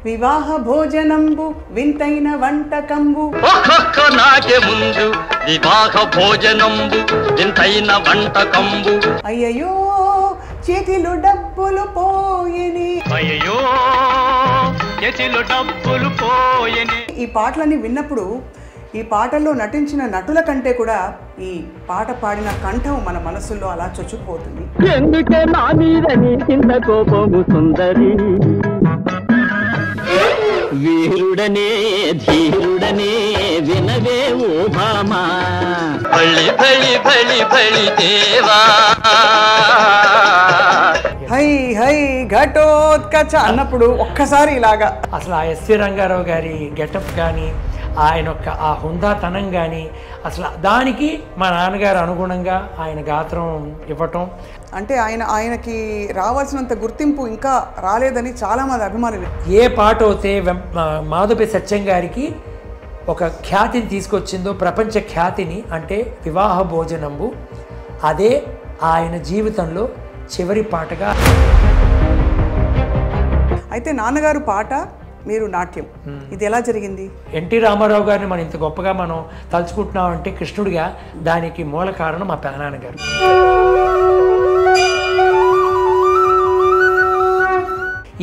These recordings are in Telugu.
వివాహ భోజనంబు వింతైన వంటకంబు ఒక్కొక్క నాట్య ముందు వివాహ భోజనంబు వింతైన వంటకంబు అయ్యయ్యో చేతిలో డబ్బులు పోయని అయ్యో చేతిలో డబ్బులు పోయని. ఈ పాటలన్నీ విన్నప్పుడు ఈ పాటల్లో నటించిన నటుల కంటే కూడా ఈ పాట పాడిన కంఠం మన మనసుల్లో అలా చొచ్చుకుపోతుంది. ఎందుకే నా మీద నీకింత కోపము సుందరి, వీరుడనే ధీరుడనే వినవే ఓ భామా, బలి బలి బలి బలి దేవా. హై హై ఘటోత్కచ అన్నప్పుడు ఒక్కసారి ఇలాగా అసలు ఆ ఎస్వి రంగారావు గారి గెటప్ కానీ ఆయన యొక్క ఆ హుందాతనం కానీ అసలు దానికి మా నాన్నగారు అనుగుణంగా ఆయన గాత్రం ఇవ్వటం, అంటే ఆయనకి రావాల్సినంత గుర్తింపు ఇంకా రాలేదని చాలామంది అభిమానులు. ఏ పాట అయితే మాధవపల్లి సత్యం గారికి ఒక ఖ్యాతిని తీసుకొచ్చిందో, ప్రపంచ ఖ్యాతిని, అంటే వివాహ భోజనంబు, అదే ఆయన జీవితంలో చివరి పాటగా. అయితే నాన్నగారు పాట, మీరు నాట్యం, ఇది ఎలా జరిగింది? ఎన్టీ రామారావు గారిని మనం ఇంత గొప్పగా మనం తలుచుకుంటున్నామంటే కృష్ణుడిగా, దానికి మూల కారణం మా పెదనాన్నగారు.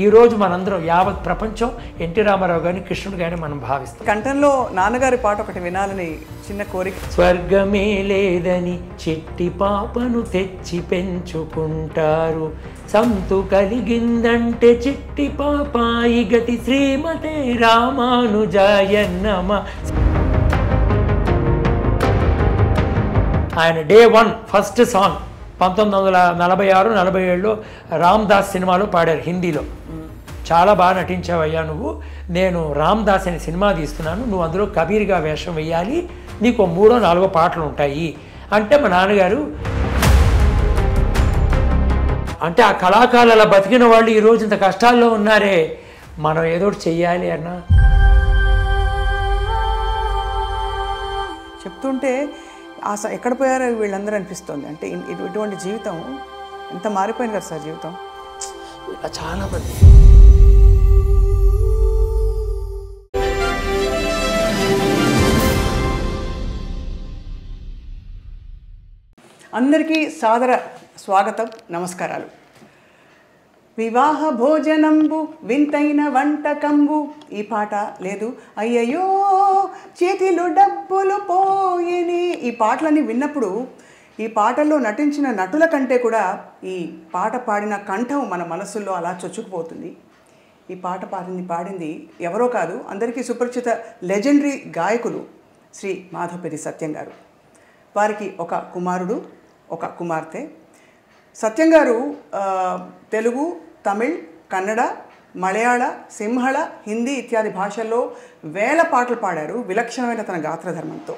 ఈరోజు మనందరం యావత్ ప్రపంచం ఎన్టీ రామారావు గారిని కృష్ణుడు గారిని మనం భావిస్తాం. కంఠంలో నాన్నగారి పాట ఒకటి వినాలని చిన్న కోరిక. స్వర్గమే లేదని చిట్టి పాపను తెచ్చి పెంచుకుంటారు, సంతు కలిగిందంటే చిట్టి పాపాయి గతి శ్రీమతే రామానుజాయన్నమ. ఆయన డే 1 ఫస్ట్ సాంగ్ 1946-47లో రామ్ దాస్ సినిమాలో పాడారు హిందీలో. చాలా బాగా నటించావయ్యా నువ్వు, నేను రామ్ దాస్ అనే సినిమా తీస్తున్నాను, నువ్వు అందులో కబీర్గా వేషం వేయాలి, నీకు 3-4 పాటలు ఉంటాయి అంటే మా నాన్నగారు. అంటే ఆ కళాకారులు అలా బతికిన వాళ్ళు ఈరోజు ఇంత కష్టాల్లో ఉన్నారే, మనం ఏదో ఒకటి చెయ్యాలి అన్న చెప్తుంటే ఎక్కడ పోయారో వీళ్ళందరూ అనిపిస్తుంది. అంటే ఇటువంటి జీవితం ఎంత మారిపోయింది కదా సార్ జీవితం. ఇలా చాలా మంది అందరికీ సాదర స్వాగతం, నమస్కారాలు. వివాహ భోజనంబు వింతైన వంటకంబు, ఈ పాట లేదు. అయ్యయ్యో చేతిలో డబ్బులు పోయని, ఈ పాటలన్నీ విన్నప్పుడు ఈ పాటల్లో నటించిన నటుల కంటే కూడా ఈ పాట పాడిన కంఠం మన మనసుల్లో అలా చొచ్చుకుపోతుంది. ఈ పాట పాడింది ఎవరో కాదు, అందరికీ సుపరిచిత లెజెండరీ గాయకులు శ్రీ మాధవపల్లి సత్యం గారు. వారికి ఒక కుమారుడు, ఒక కుమార్తె. సత్యం గారు తెలుగు, తమిళ్, కన్నడ, మలయాళ, సింహళ, హిందీ ఇత్యాది భాషల్లో వేల పాటలు పాడారు విలక్షణమైన తన గాత్రధర్మంతో.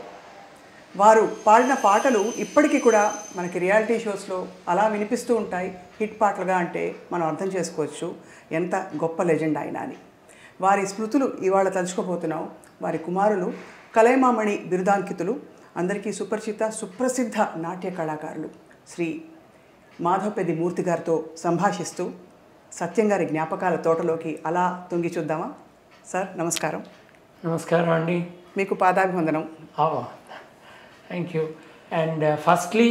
వారు పాడిన పాటలు ఇప్పటికీ కూడా మనకి రియాలిటీ షోస్లో అలా వినిపిస్తూ ఉంటాయి హిట్ పాటలుగా. అంటే మనం అర్థం చేసుకోవచ్చు ఎంత గొప్ప లెజెండ్ ఆయన అని. వారి స్మృతులు ఇవాళ తలుచుకోబోతున్నాం. వారి కుమారులు కలైమామణి బిరుదాంకితులు, అందరికీ సుప్రసిద్ధ నాట్య కళాకారులు శ్రీ మాధవపల్లి మూర్తి గారితో సంభాషిస్తూ సత్యం గారి జ్ఞాపకాల తోటలోకి అలా తొంగి చూద్దామా? సార్ నమస్కారం. నమస్కారం అండి. మీకు పాదాభివందనం. Thank you. And firstly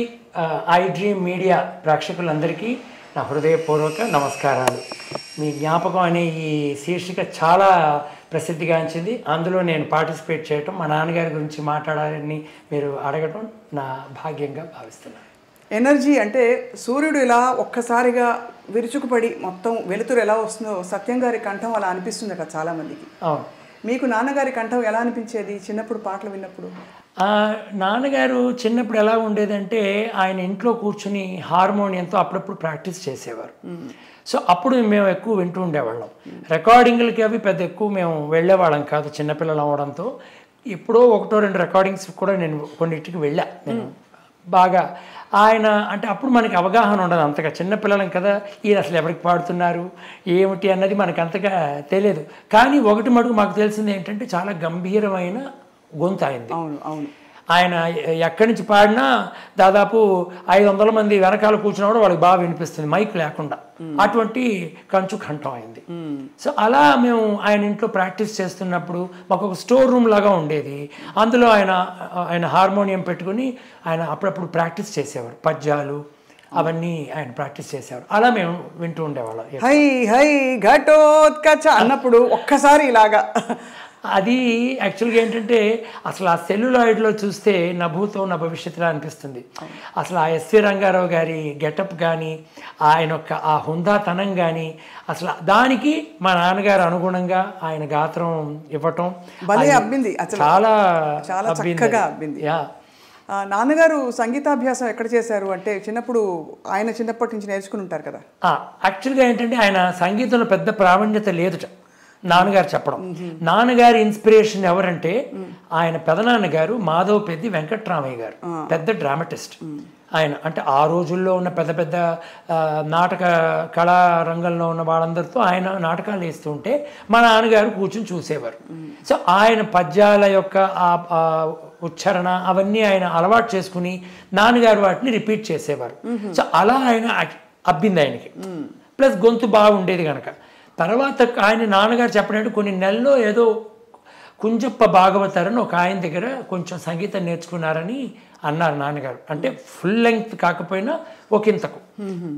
I dream media ప్రేక్షకులందరికీ నా హృదయపూర్వక నమస్కారాలు. మీ జ్ఞాపకం అనే ఈ శీర్షిక చాలా ప్రసిద్ధిగాంచింది. అందులో నేను పార్టిసిపేట్ చేయటం, మా నాన్నగారి గురించి మాట్లాడాలని మీరు అడగటం నా భాగ్యంగా భావిస్తున్నాను. ఎనర్జీ అంటే సూర్యుడు ఇలా ఒక్కసారిగా విరుచుకుపడి మొత్తం వెలుతురు ఎలా వస్తుందో సత్యం గారి కంఠం అలా అనిపిస్తుందట చాలామందికి. అవును. మీకు నాన్నగారి కంఠం ఎలా అనిపించేది చిన్నప్పుడు పాటలు విన్నప్పుడు? నాన్నగారు చిన్నప్పుడు ఎలా ఉండేదంటే ఆయన ఇంట్లో కూర్చుని హార్మోనియంతో అప్పుడప్పుడు ప్రాక్టీస్ చేసేవారు. సో అప్పుడు మేము ఎక్కువ వింటూ ఉండేవాళ్ళం. రికార్డింగ్లకి అవి పెద్ద ఎక్కువ మేము వెళ్ళేవాళ్ళం కాదు చిన్నపిల్లలు అవ్వడంతో. ఎప్పుడో 1-2 రికార్డింగ్స్ కూడా నేను కొన్నిటికి వెళ్ళా. నేను బాగా ఆయన అంటే అప్పుడు మనకి అవగాహన ఉండదు అంతగా, చిన్నపిల్లలం కదా, ఈయన అసలు ఎవరికి పాడుతున్నారు ఏమిటి అన్నది మనకు అంతగా తెలియదు. కానీ ఒకటి మటుకు మాకు తెలిసింది ఏంటంటే చాలా గంభీరమైన గొంతు అయింది. అవును అవును. ఆయన ఎక్కడి నుంచి పాడినా దాదాపు 500 మంది వెనకాల కూర్చున్నప్పుడు వాళ్ళకి బాగా వినిపిస్తుంది మైక్ లేకుండా. అటువంటి కంచు కంఠం అయింది. సో అలా మేము ఆయన ఇంట్లో ప్రాక్టీస్ చేస్తున్నప్పుడు మాకు ఒక స్టోర్ రూమ్ లాగా ఉండేది. అందులో ఆయన హార్మోనియం పెట్టుకుని ఆయన అప్పుడప్పుడు ప్రాక్టీస్ చేసేవారు, పద్యాలు అవన్నీ ఆయన ప్రాక్టీస్ చేసేవారు. అలా మేము వింటూ ఉండేవాళ్ళం. హై హై ఘటోత్కచ అన్నప్పుడు ఒక్కసారి ఇలాగా అది యాక్చువల్గా ఏంటంటే అసలు ఆ సెల్యులాయిడ్లో చూస్తే నభూతో నా భవిష్యత్తులో అనిపిస్తుంది. అసలు ఆ ఎస్వి రంగారావు గారి గెటప్ కానీ ఆయన యొక్క ఆ హుందాతనం కానీ అసలు దానికి మా నాన్నగారు అనుగుణంగా ఆయన గాత్రం ఇవ్వటం చాలా చాలా చక్కగా అబ్బింది. నాన్నగారు సంగీతాభ్యాసం ఎక్కడ చేశారు అంటే చిన్నప్పుడు ఆయన చిన్నప్పటి నుంచి నేర్చుకుని ఉంటారు కదా. యాక్చువల్గా ఏంటంటే ఆయన సంగీతంలో పెద్ద ప్రావీణ్యత లేదుట నాన్నగారు చెప్పడం. నాన్నగారి ఇన్స్పిరేషన్ ఎవరంటే ఆయన పెదనాన్నగారు మాధవపెద్ది వెంకట్రామయ్య గారు, పెద్ద డ్రామటిస్ట్ ఆయన. అంటే ఆ రోజుల్లో ఉన్న పెద్ద పెద్ద నాటక కళారంగంలో ఉన్న వాళ్ళందరితో ఆయన నాటకాలు వేస్తూ ఉంటే మా నాన్నగారు కూర్చుని చూసేవారు. సో ఆయన పద్యాల యొక్క ఆ ఉచ్చారణ అవన్నీ ఆయన అలవాటు చేసుకుని నాన్నగారు వాటిని రిపీట్ చేసేవారు. సో అలా ఆయన అబ్బింది ఆయనకి. ప్లస్ గొంతు బాగుండేది కనుక. తర్వాత ఆయన నాన్నగారు చెప్పినట్టు కొన్ని నెలల్లో ఏదో కుంజప్ప భాగవతారని ఒక ఆయన దగ్గర కొంచెం సంగీతం నేర్చుకున్నారని అన్నారు నాన్నగారు. అంటే ఫుల్ లెంగ్త్ కాకపోయినా ఒకంతకు,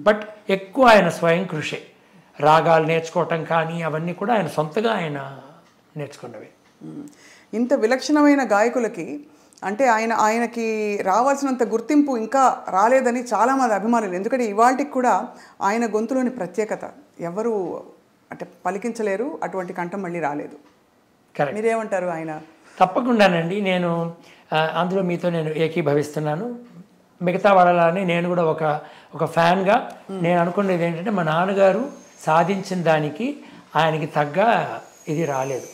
బట్ ఎక్కువ ఆయన స్వయం కృషి. రాగాలు నేర్చుకోవటం కానీ అవన్నీ కూడా ఆయన సొంతగా ఆయన నేర్చుకున్నవి. ఇంత విలక్షణమైన గాయకులకి అంటే ఆయనకి రావాల్సినంత గుర్తింపు ఇంకా రాలేదని చాలామంది అభిమానులు. ఎందుకంటే ఇవాళకి కూడా ఆయన గొంతులోని ప్రత్యేకత ఎవరు అంటే పలికించలేరు, అటువంటి కంఠం మళ్ళీ రాలేదు. మీరేమంటారు? ఆయన తప్పకుండానండి, నేను అందులో మీతో నేను ఏకీభవిస్తున్నాను. మిగతా వాళ్ళని నేను కూడా ఒక ఫ్యాన్గా నేను అనుకునేది ఏంటంటే మా నాన్నగారు సాధించిన దానికి ఆయనకి తగ్గ ఇది రాలేదు.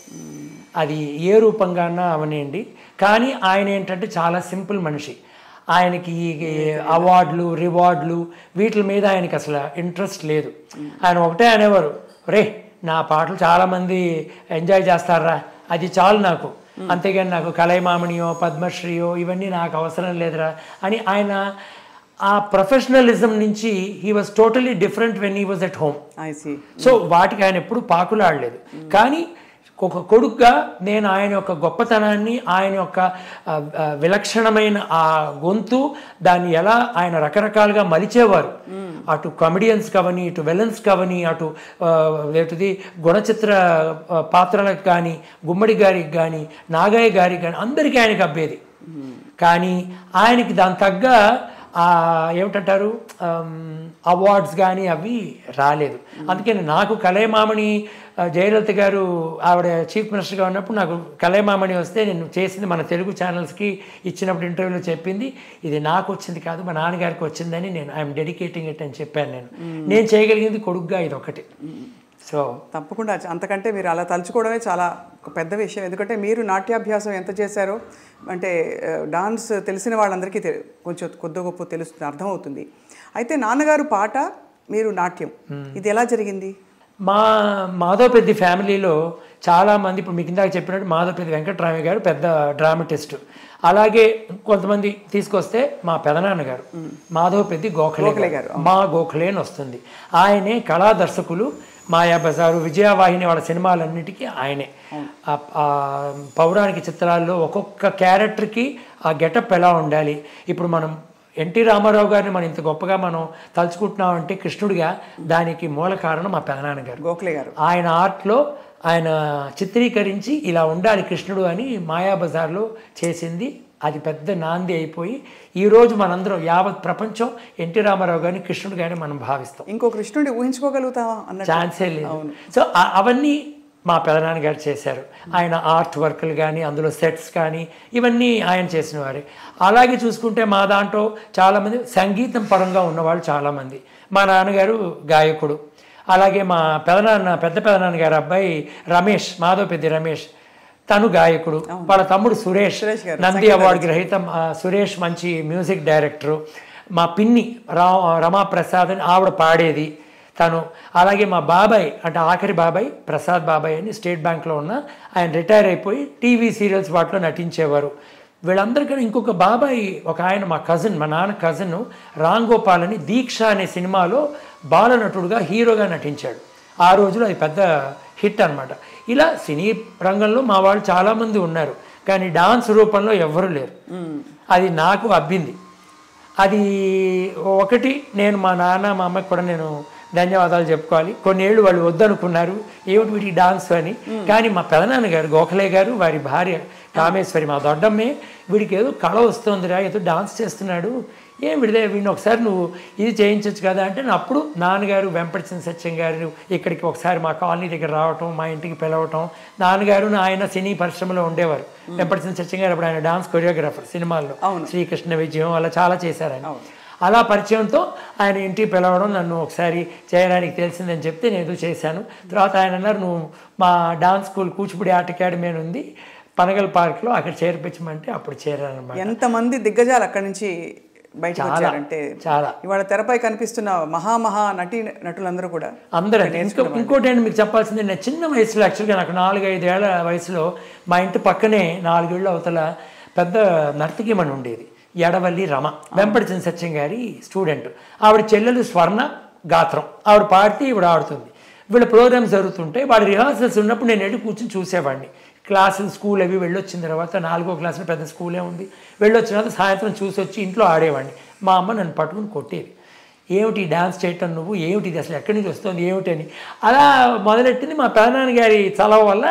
అది ఏ రూపంగానా అవనండి. కానీ ఆయన ఏంటంటే చాలా సింపుల్ మనిషి. ఆయనకి అవార్డులు రివార్డులు వీటి మీద ఆయనకి అసలు ఇంట్రెస్ట్ లేదు. ఆయన ఒకటే అనేవారు, రే నా పాటలు చాలామంది ఎంజాయ్ చేస్తారా, అది చాలు నాకు, అంతేగాని నాకు కలైమామణియో పద్మశ్రీయో ఇవన్నీ నాకు అవసరం లేదురా అని ఆయన ఆ ప్రొఫెషనలిజం నుంచి he was totally different when he was at home. So వాటికి ఆయన ఎప్పుడు పాకులాడలేదు. కానీ ఒక కొడుకుగా నేను ఆయన యొక్క గొప్పతనాన్ని, ఆయన యొక్క విలక్షణమైన ఆ గొంతు దాన్ని ఎలా ఆయన రకరకాలుగా మలిచేవారు. అటు కమెడియన్స్ కవని, ఇటు విలన్స్ కవని, అటు ఏటిది గుణచిత్ర పాత్రలకు కానీ, గుమ్మడి గారికి కానీ, నాగయ్య గారికి కానీ అందరికీ ఆయనకి అబ్బేది. కానీ ఆయనకి దాని తగ్గ ఏమిటంటారు అవార్డ్స్ కానీ అవి రాలేదు. అందుకని నాకు కలైమామణి జయలలిత గారు ఆవిడ చీఫ్ మినిస్టర్గా ఉన్నప్పుడు నాకు కలైమామణి వస్తే నేను చేసింది మన తెలుగు ఛానల్స్కి ఇచ్చినప్పుడు ఇంటర్వ్యూలో చెప్పింది, ఇది నాకు వచ్చింది కాదు మా నాన్నగారికి వచ్చిందని నేను ఐఎమ్ డెడికేటింగ్ ఇట్ అని చెప్పాను. నేను చేయగలిగింది కొడుకుగా ఇది ఒకటి. సో తప్పకుండా అంతకంటే మీరు అలా తలుచుకోవడమే చాలా పెద్ద విషయం. ఎందుకంటే మీరు నాట్యాభ్యాసం ఎంత చేశారో అంటే డాన్స్ తెలిసిన వాళ్ళందరికీ కొంచెం కొద్ది గొప్ప తెలుస్తుంది, అర్థమవుతుంది. అయితే నాన్నగారు పాట, మీరు నాట్యం, ఇది ఎలా జరిగింది? మా మాధవపెద్ది ఫ్యామిలీలో చాలామంది, ఇప్పుడు మీకు ఇందాక చెప్పినట్టు మాధవపెద్ది వెంకట్రామయ్య గారు పెద్ద డ్రామటిస్టు. అలాగే కొంతమంది తీసుకొస్తే మా పెదనాన్నగారు మాధవపెద్ది గోఖలే గారు, మా గోఖలే అని వస్తుంది. ఆయనే కళా దర్శకులు. మాయాబజారు, విజయవాహిని వాళ్ళ సినిమాలన్నిటికీ ఆయనే. పౌరాణిక చిత్రాల్లో ఒక్కొక్క క్యారెక్టర్కి ఆ గెటప్ ఎలా ఉండాలి. ఇప్పుడు మనం ఎన్టీ రామారావు గారిని మనం ఇంత గొప్పగా మనం తలుచుకుంటున్నామంటే కృష్ణుడిగా, దానికి మూల కారణం మా పెదనాన్నగారు గోఖలే గారు. ఆయన ఆర్ట్లో ఆయన చిత్రీకరించి ఇలా ఉండాలి కృష్ణుడు అని మాయాబజార్లో చేసింది. అది పెద్ద నాంది అయిపోయి ఈరోజు మనందరం యావత్ ప్రపంచం ఎన్టీ రామారావు గారిని కృష్ణుడు గారిని మనం భావిస్తాం. ఇంకో కృష్ణుడి ఊహించుకోగలుగుతావా అన్న ఛాన్సే లేదు. సో అవన్నీ మా పెదనాన్నగారు చేశారు. ఆయన ఆర్ట్ వర్క్లు కానీ, అందులో సెట్స్ కానీ ఇవన్నీ ఆయన చేసిన వారే. అలాగే చూసుకుంటే మా దాంట్లో చాలామంది సంగీతం పరంగా ఉన్నవాళ్ళు చాలామంది. మా నాన్నగారు గాయకుడు. అలాగే మా పెద్ద పెదనాన్నగారు అబ్బాయి రమేష్, మాధవపెద్ది రమేష్, తను గాయకుడు. వాళ్ళ తమ్ముడు సురేష్ నంది అవార్డు గ్రహీత. సురేష్ మంచి మ్యూజిక్ డైరెక్టరు. మా పిన్ని రమాప్రసాద్ అని ఆవిడ పాడేది తను. అలాగే మా బాబాయ్ అంటే ఆఖరి బాబాయ్ ప్రసాద్ బాబాయ్ అని స్టేట్ బ్యాంక్లో ఉన్న ఆయన రిటైర్ అయిపోయి టీవీ సీరియల్స్ వాటిలో నటించేవారు. వీళ్ళందరికీ ఇంకొక బాబాయ్ ఒక ఆయన మా కజిన్, మా నాన్న కజిన్ రామ్ గోపాల్ అని దీక్ష అనే సినిమాలో బాలనటుడుగా హీరోగా నటించాడు. ఆ రోజులో అది పెద్ద హిట్ అనమాట. ఇలా సినీ రంగంలో మా వాళ్ళు చాలామంది ఉన్నారు, కానీ డాన్స్ రూపంలో ఎవ్వరూ లేరు. అది నాకు అబ్బింది. అది ఒకటి నేను మా నాన్న మా అమ్మకి కూడా నేను ధన్యవాదాలు చెప్పుకోవాలి. కొన్నేళ్ళు వాళ్ళు వద్దనుకున్నారు, ఏమిటి వీటికి డాన్స్ అని. కానీ మా పెదనాన్న గారు గోఖలే గారు, వారి భార్య కామేశ్వరి, మా దొడ్డమ్మే, వీడికి ఏదో కళ వస్తుందిరా, ఏదో డాన్స్ చేస్తున్నాడు, ఏం విడిదే వీడిని ఒకసారి నువ్వు ఇది చేయించవచ్చు కదా అంటే, అప్పుడు నాన్నగారు వెంపటి సత్యం గారు ఇక్కడికి ఒకసారి మా కాలనీ దగ్గర రావటం, మా ఇంటికి పిలవటం. నాన్నగారు ఆయన సినీ పరిశ్రమలో ఉండేవారు. వెంపటి సత్యం గారు అప్పుడు ఆయన డాన్స్ కొరియోగ్రాఫర్, సినిమాల్లో శ్రీకృష్ణ విజయం అలా చాలా చేశారు ఆయన. అలా పరిచయంతో ఆయన ఇంటికి పిలవడం, నన్ను ఒకసారి చేయడానికి తెలిసిందని చెప్తే నేను ఏదో చేశాను. తర్వాత ఆయన అన్నారు, నువ్వు మా dance school Kuchipudi art academy అని ఉంది పనగల్ పార్క్లో, అక్కడ చేర్పించమంటే అప్పుడు చేరానన్నమాట. ఎంతమంది దిగ్గజాలు అక్కడి నుంచి బయటకు వచ్చారంటే చాలా. ఇవాళ తెరపై కనిపిస్తున్న మహా నటులందరూ కూడా అందరూ. ఇంకోటి ఏంటి మీకు చెప్పాల్సింది, నేను చిన్న వయసులో యాక్చువల్గా నాకు 4-5 ఏళ్ల వయసులో మా ఇంటి పక్కనే 4 ఏళ్ళ అవతల పెద్ద నర్తకిమని ఉండేది, ఎడవల్లి రమ, వెంపటి సత్యం గారి స్టూడెంట్. ఆవిడ చెల్లెలు స్వర్ణ గాత్రం, ఆవిడ పాడితే ఈవిడ ఆడుతుంది. వీళ్ళ ప్రోగ్రామ్స్ జరుగుతుంటే వాడి రిహార్సల్స్ ఉన్నప్పుడు నేను వెళ్ళి కూర్చొని చూసేవాడిని. క్లాసులు స్కూల్ అవి వెళ్ళొచ్చిన తర్వాత 4వ క్లాసులో పెద్ద స్కూలే ఉంది, వెళ్ళొచ్చిన తర్వాత సాయంత్రం చూసి వచ్చి ఇంట్లో ఆడేవాడిని. మా అమ్మ నన్ను పట్టుకుని కొట్టేది, ఏమిటి డాన్స్ చేయటం నువ్వు, ఏమిటి ఇది అసలు ఎక్కడి నుంచి వస్తుంది ఏమిటి అని. అలా మొదలెట్టింది. మా పెదనాన్న గారి చలవ వల్ల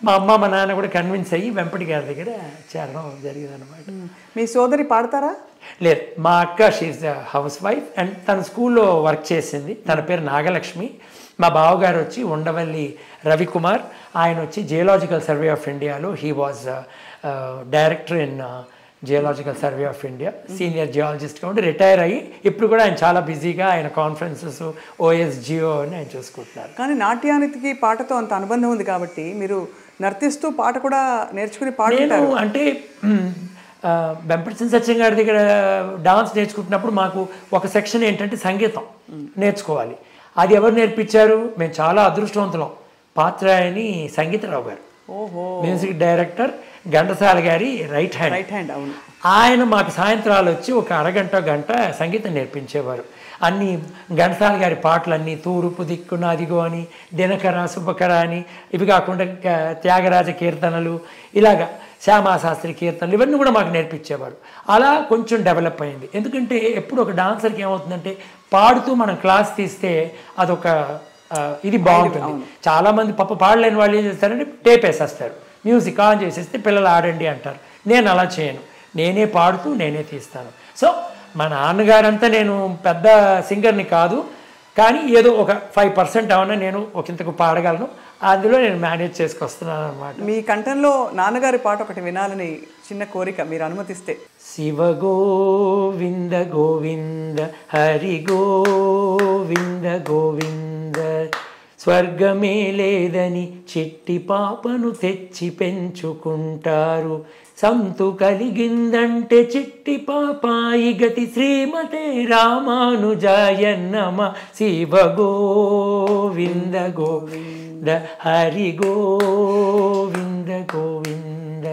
మా అమ్మ మా నాన్న కూడా కన్విన్స్ అయ్యి వెంపటి గారి దగ్గర చేరడం జరిగింది అనమాట. మీ సోదరి పాడతారా? లేదు, మా అక్క షీఈ్ హౌస్ వైఫ్ అండ్ తన స్కూల్లో వర్క్ చేసింది. తన పేరు నాగలక్ష్మి. మా బావగారు వచ్చి ఉండవల్లి రవికుమార్, ఆయన వచ్చి జియోలాజికల్ సర్వే ఆఫ్ ఇండియాలో he was director in geological survey of India, senior జియాలజిస్ట్గా ఉండి రిటైర్ అయ్యి ఇప్పుడు కూడా ఆయన చాలా బిజీగా ఆయన కాన్ఫరెన్సెస్ OSGO అని ఆయన చూసుకుంటున్నారు. కానీ నాట్యానికి పాటతో అంత అనుబంధం ఉంది కాబట్టి మీరు నర్తిస్తూ పాట కూడా నేర్చుకుని పాడుతారు. అంటే వెంపటి సత్యం గారి దగ్గర డాన్స్ నేర్చుకుంటున్నప్పుడు మాకు ఒక సెక్షన్ ఏంటంటే సంగీతం నేర్చుకోవాలి. అది ఎవరు నేర్పించారు? మేము చాలా అదృష్టవంతులం. పాత్రాయని సంగీతరావు గారు, మ్యూజిక్ డైరెక్టర్, ఘంటసాల గారి రైట్ హ్యాండ్. అవును. ఆయన మాకు సాయంత్రాలు వచ్చి ఒక గంట సంగీతం నేర్పించేవారు. అన్ని ఘంటసాల గారి పాటలన్నీ తూర్పు దిక్కు నాదిగో అని, దినకర శుభకర అని, ఇవి కాకుండా త్యాగరాజ కీర్తనలు, ఇలాగా శ్యామాశాస్త్రి కీర్తనలు, ఇవన్నీ కూడా మాకు నేర్పించేవారు. అలా కొంచెం డెవలప్ అయింది. ఎందుకంటే ఎప్పుడు ఒక డాన్సర్కి ఏమవుతుందంటే పాడుతూ మనం క్లాస్ తీస్తే అదొక ఇది బాగుంటుంది. చాలామంది పాడలేని వాళ్ళు ఏం చేస్తారంటే టేప్ వేసేస్తారు, మ్యూజిక్ ఆన్ చేసేస్తే పిల్లలు ఆడండి అంటారు. నేను అలా చేయను, నేనే పాడుతూ నేనే తీస్తాను. సో మా నాన్నగారంతా నేను పెద్ద సింగర్ని కాదు, కానీ ఏదో ఒక 5% ఏమన్నా నేను ఒకంతకు పాడగలను, అందులో నేను మేనేజ్ చేసుకొస్తున్నాను అనమాట. మీ కంఠంలో నాన్నగారి పాట ఒకటి వినాలని చిన్న కోరిక, మీరు అనుమతిస్తే. శివ గోవింద గోవింద హరి గోవింద గోవింద, స్వర్గమే లేదని చిట్టి పాపను తెచ్చి పెంచుకుంటారు, సంతు కలిగిందంటే చిట్టి పాపాయి గతి శ్రీమతే రామానుజాయన్నమ. శివ గోవింద గోవింద హరి గోవింద గోవింద.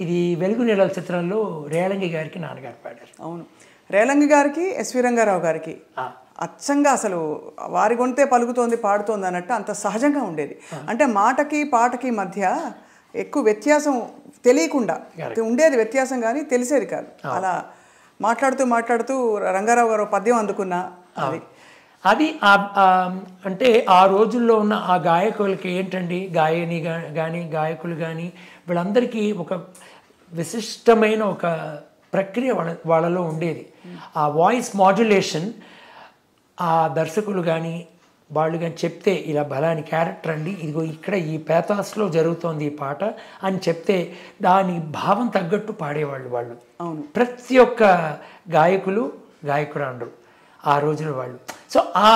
ఇది వెలుగు నెలల చిత్రంలో రేలంగి గారికి నాన్నగారు పాడారు. అవును, రేలంగి గారికి ఎస్వి రంగారావు గారికి అచ్చంగా అసలు వారి గొంతే పలుకుతోంది పాడుతోంది అన్నట్టు అంత సహజంగా ఉండేది. అంటే మాటకి పాటకి మధ్య ఎక్కువ వ్యత్యాసం తెలియకుండా ఉండేది వ్యత్యాసం, కానీ తెలిసేది కాదు. అలా మాట్లాడుతూ రంగారావు గారు పద్యం అందుకున్నా అది అంటే ఆ రోజుల్లో ఉన్న ఆ గాయకులకి ఏంటండి, గాయని కానీ గాయకులు కానీ వీళ్ళందరికీ ఒక విశిష్టమైన ఒక ప్రక్రియ వాళ్ళలో ఉండేది. ఆ వాయిస్ మాడ్యులేషన్ ఆ దర్శకులు కానీ వాళ్ళు కానీ చెప్తే ఇలా బలాని క్యారెక్టర్ అండి, ఇదిగో ఇక్కడ ఈ పేతాస్లో జరుగుతోంది ఈ పాట అని చెప్తే దాని భావం తగ్గట్టు పాడేవాళ్ళు వాళ్ళు. ప్రతి ఒక్క గాయకురాండ్రు ఆ రోజుల వాళ్ళు. సో ఆ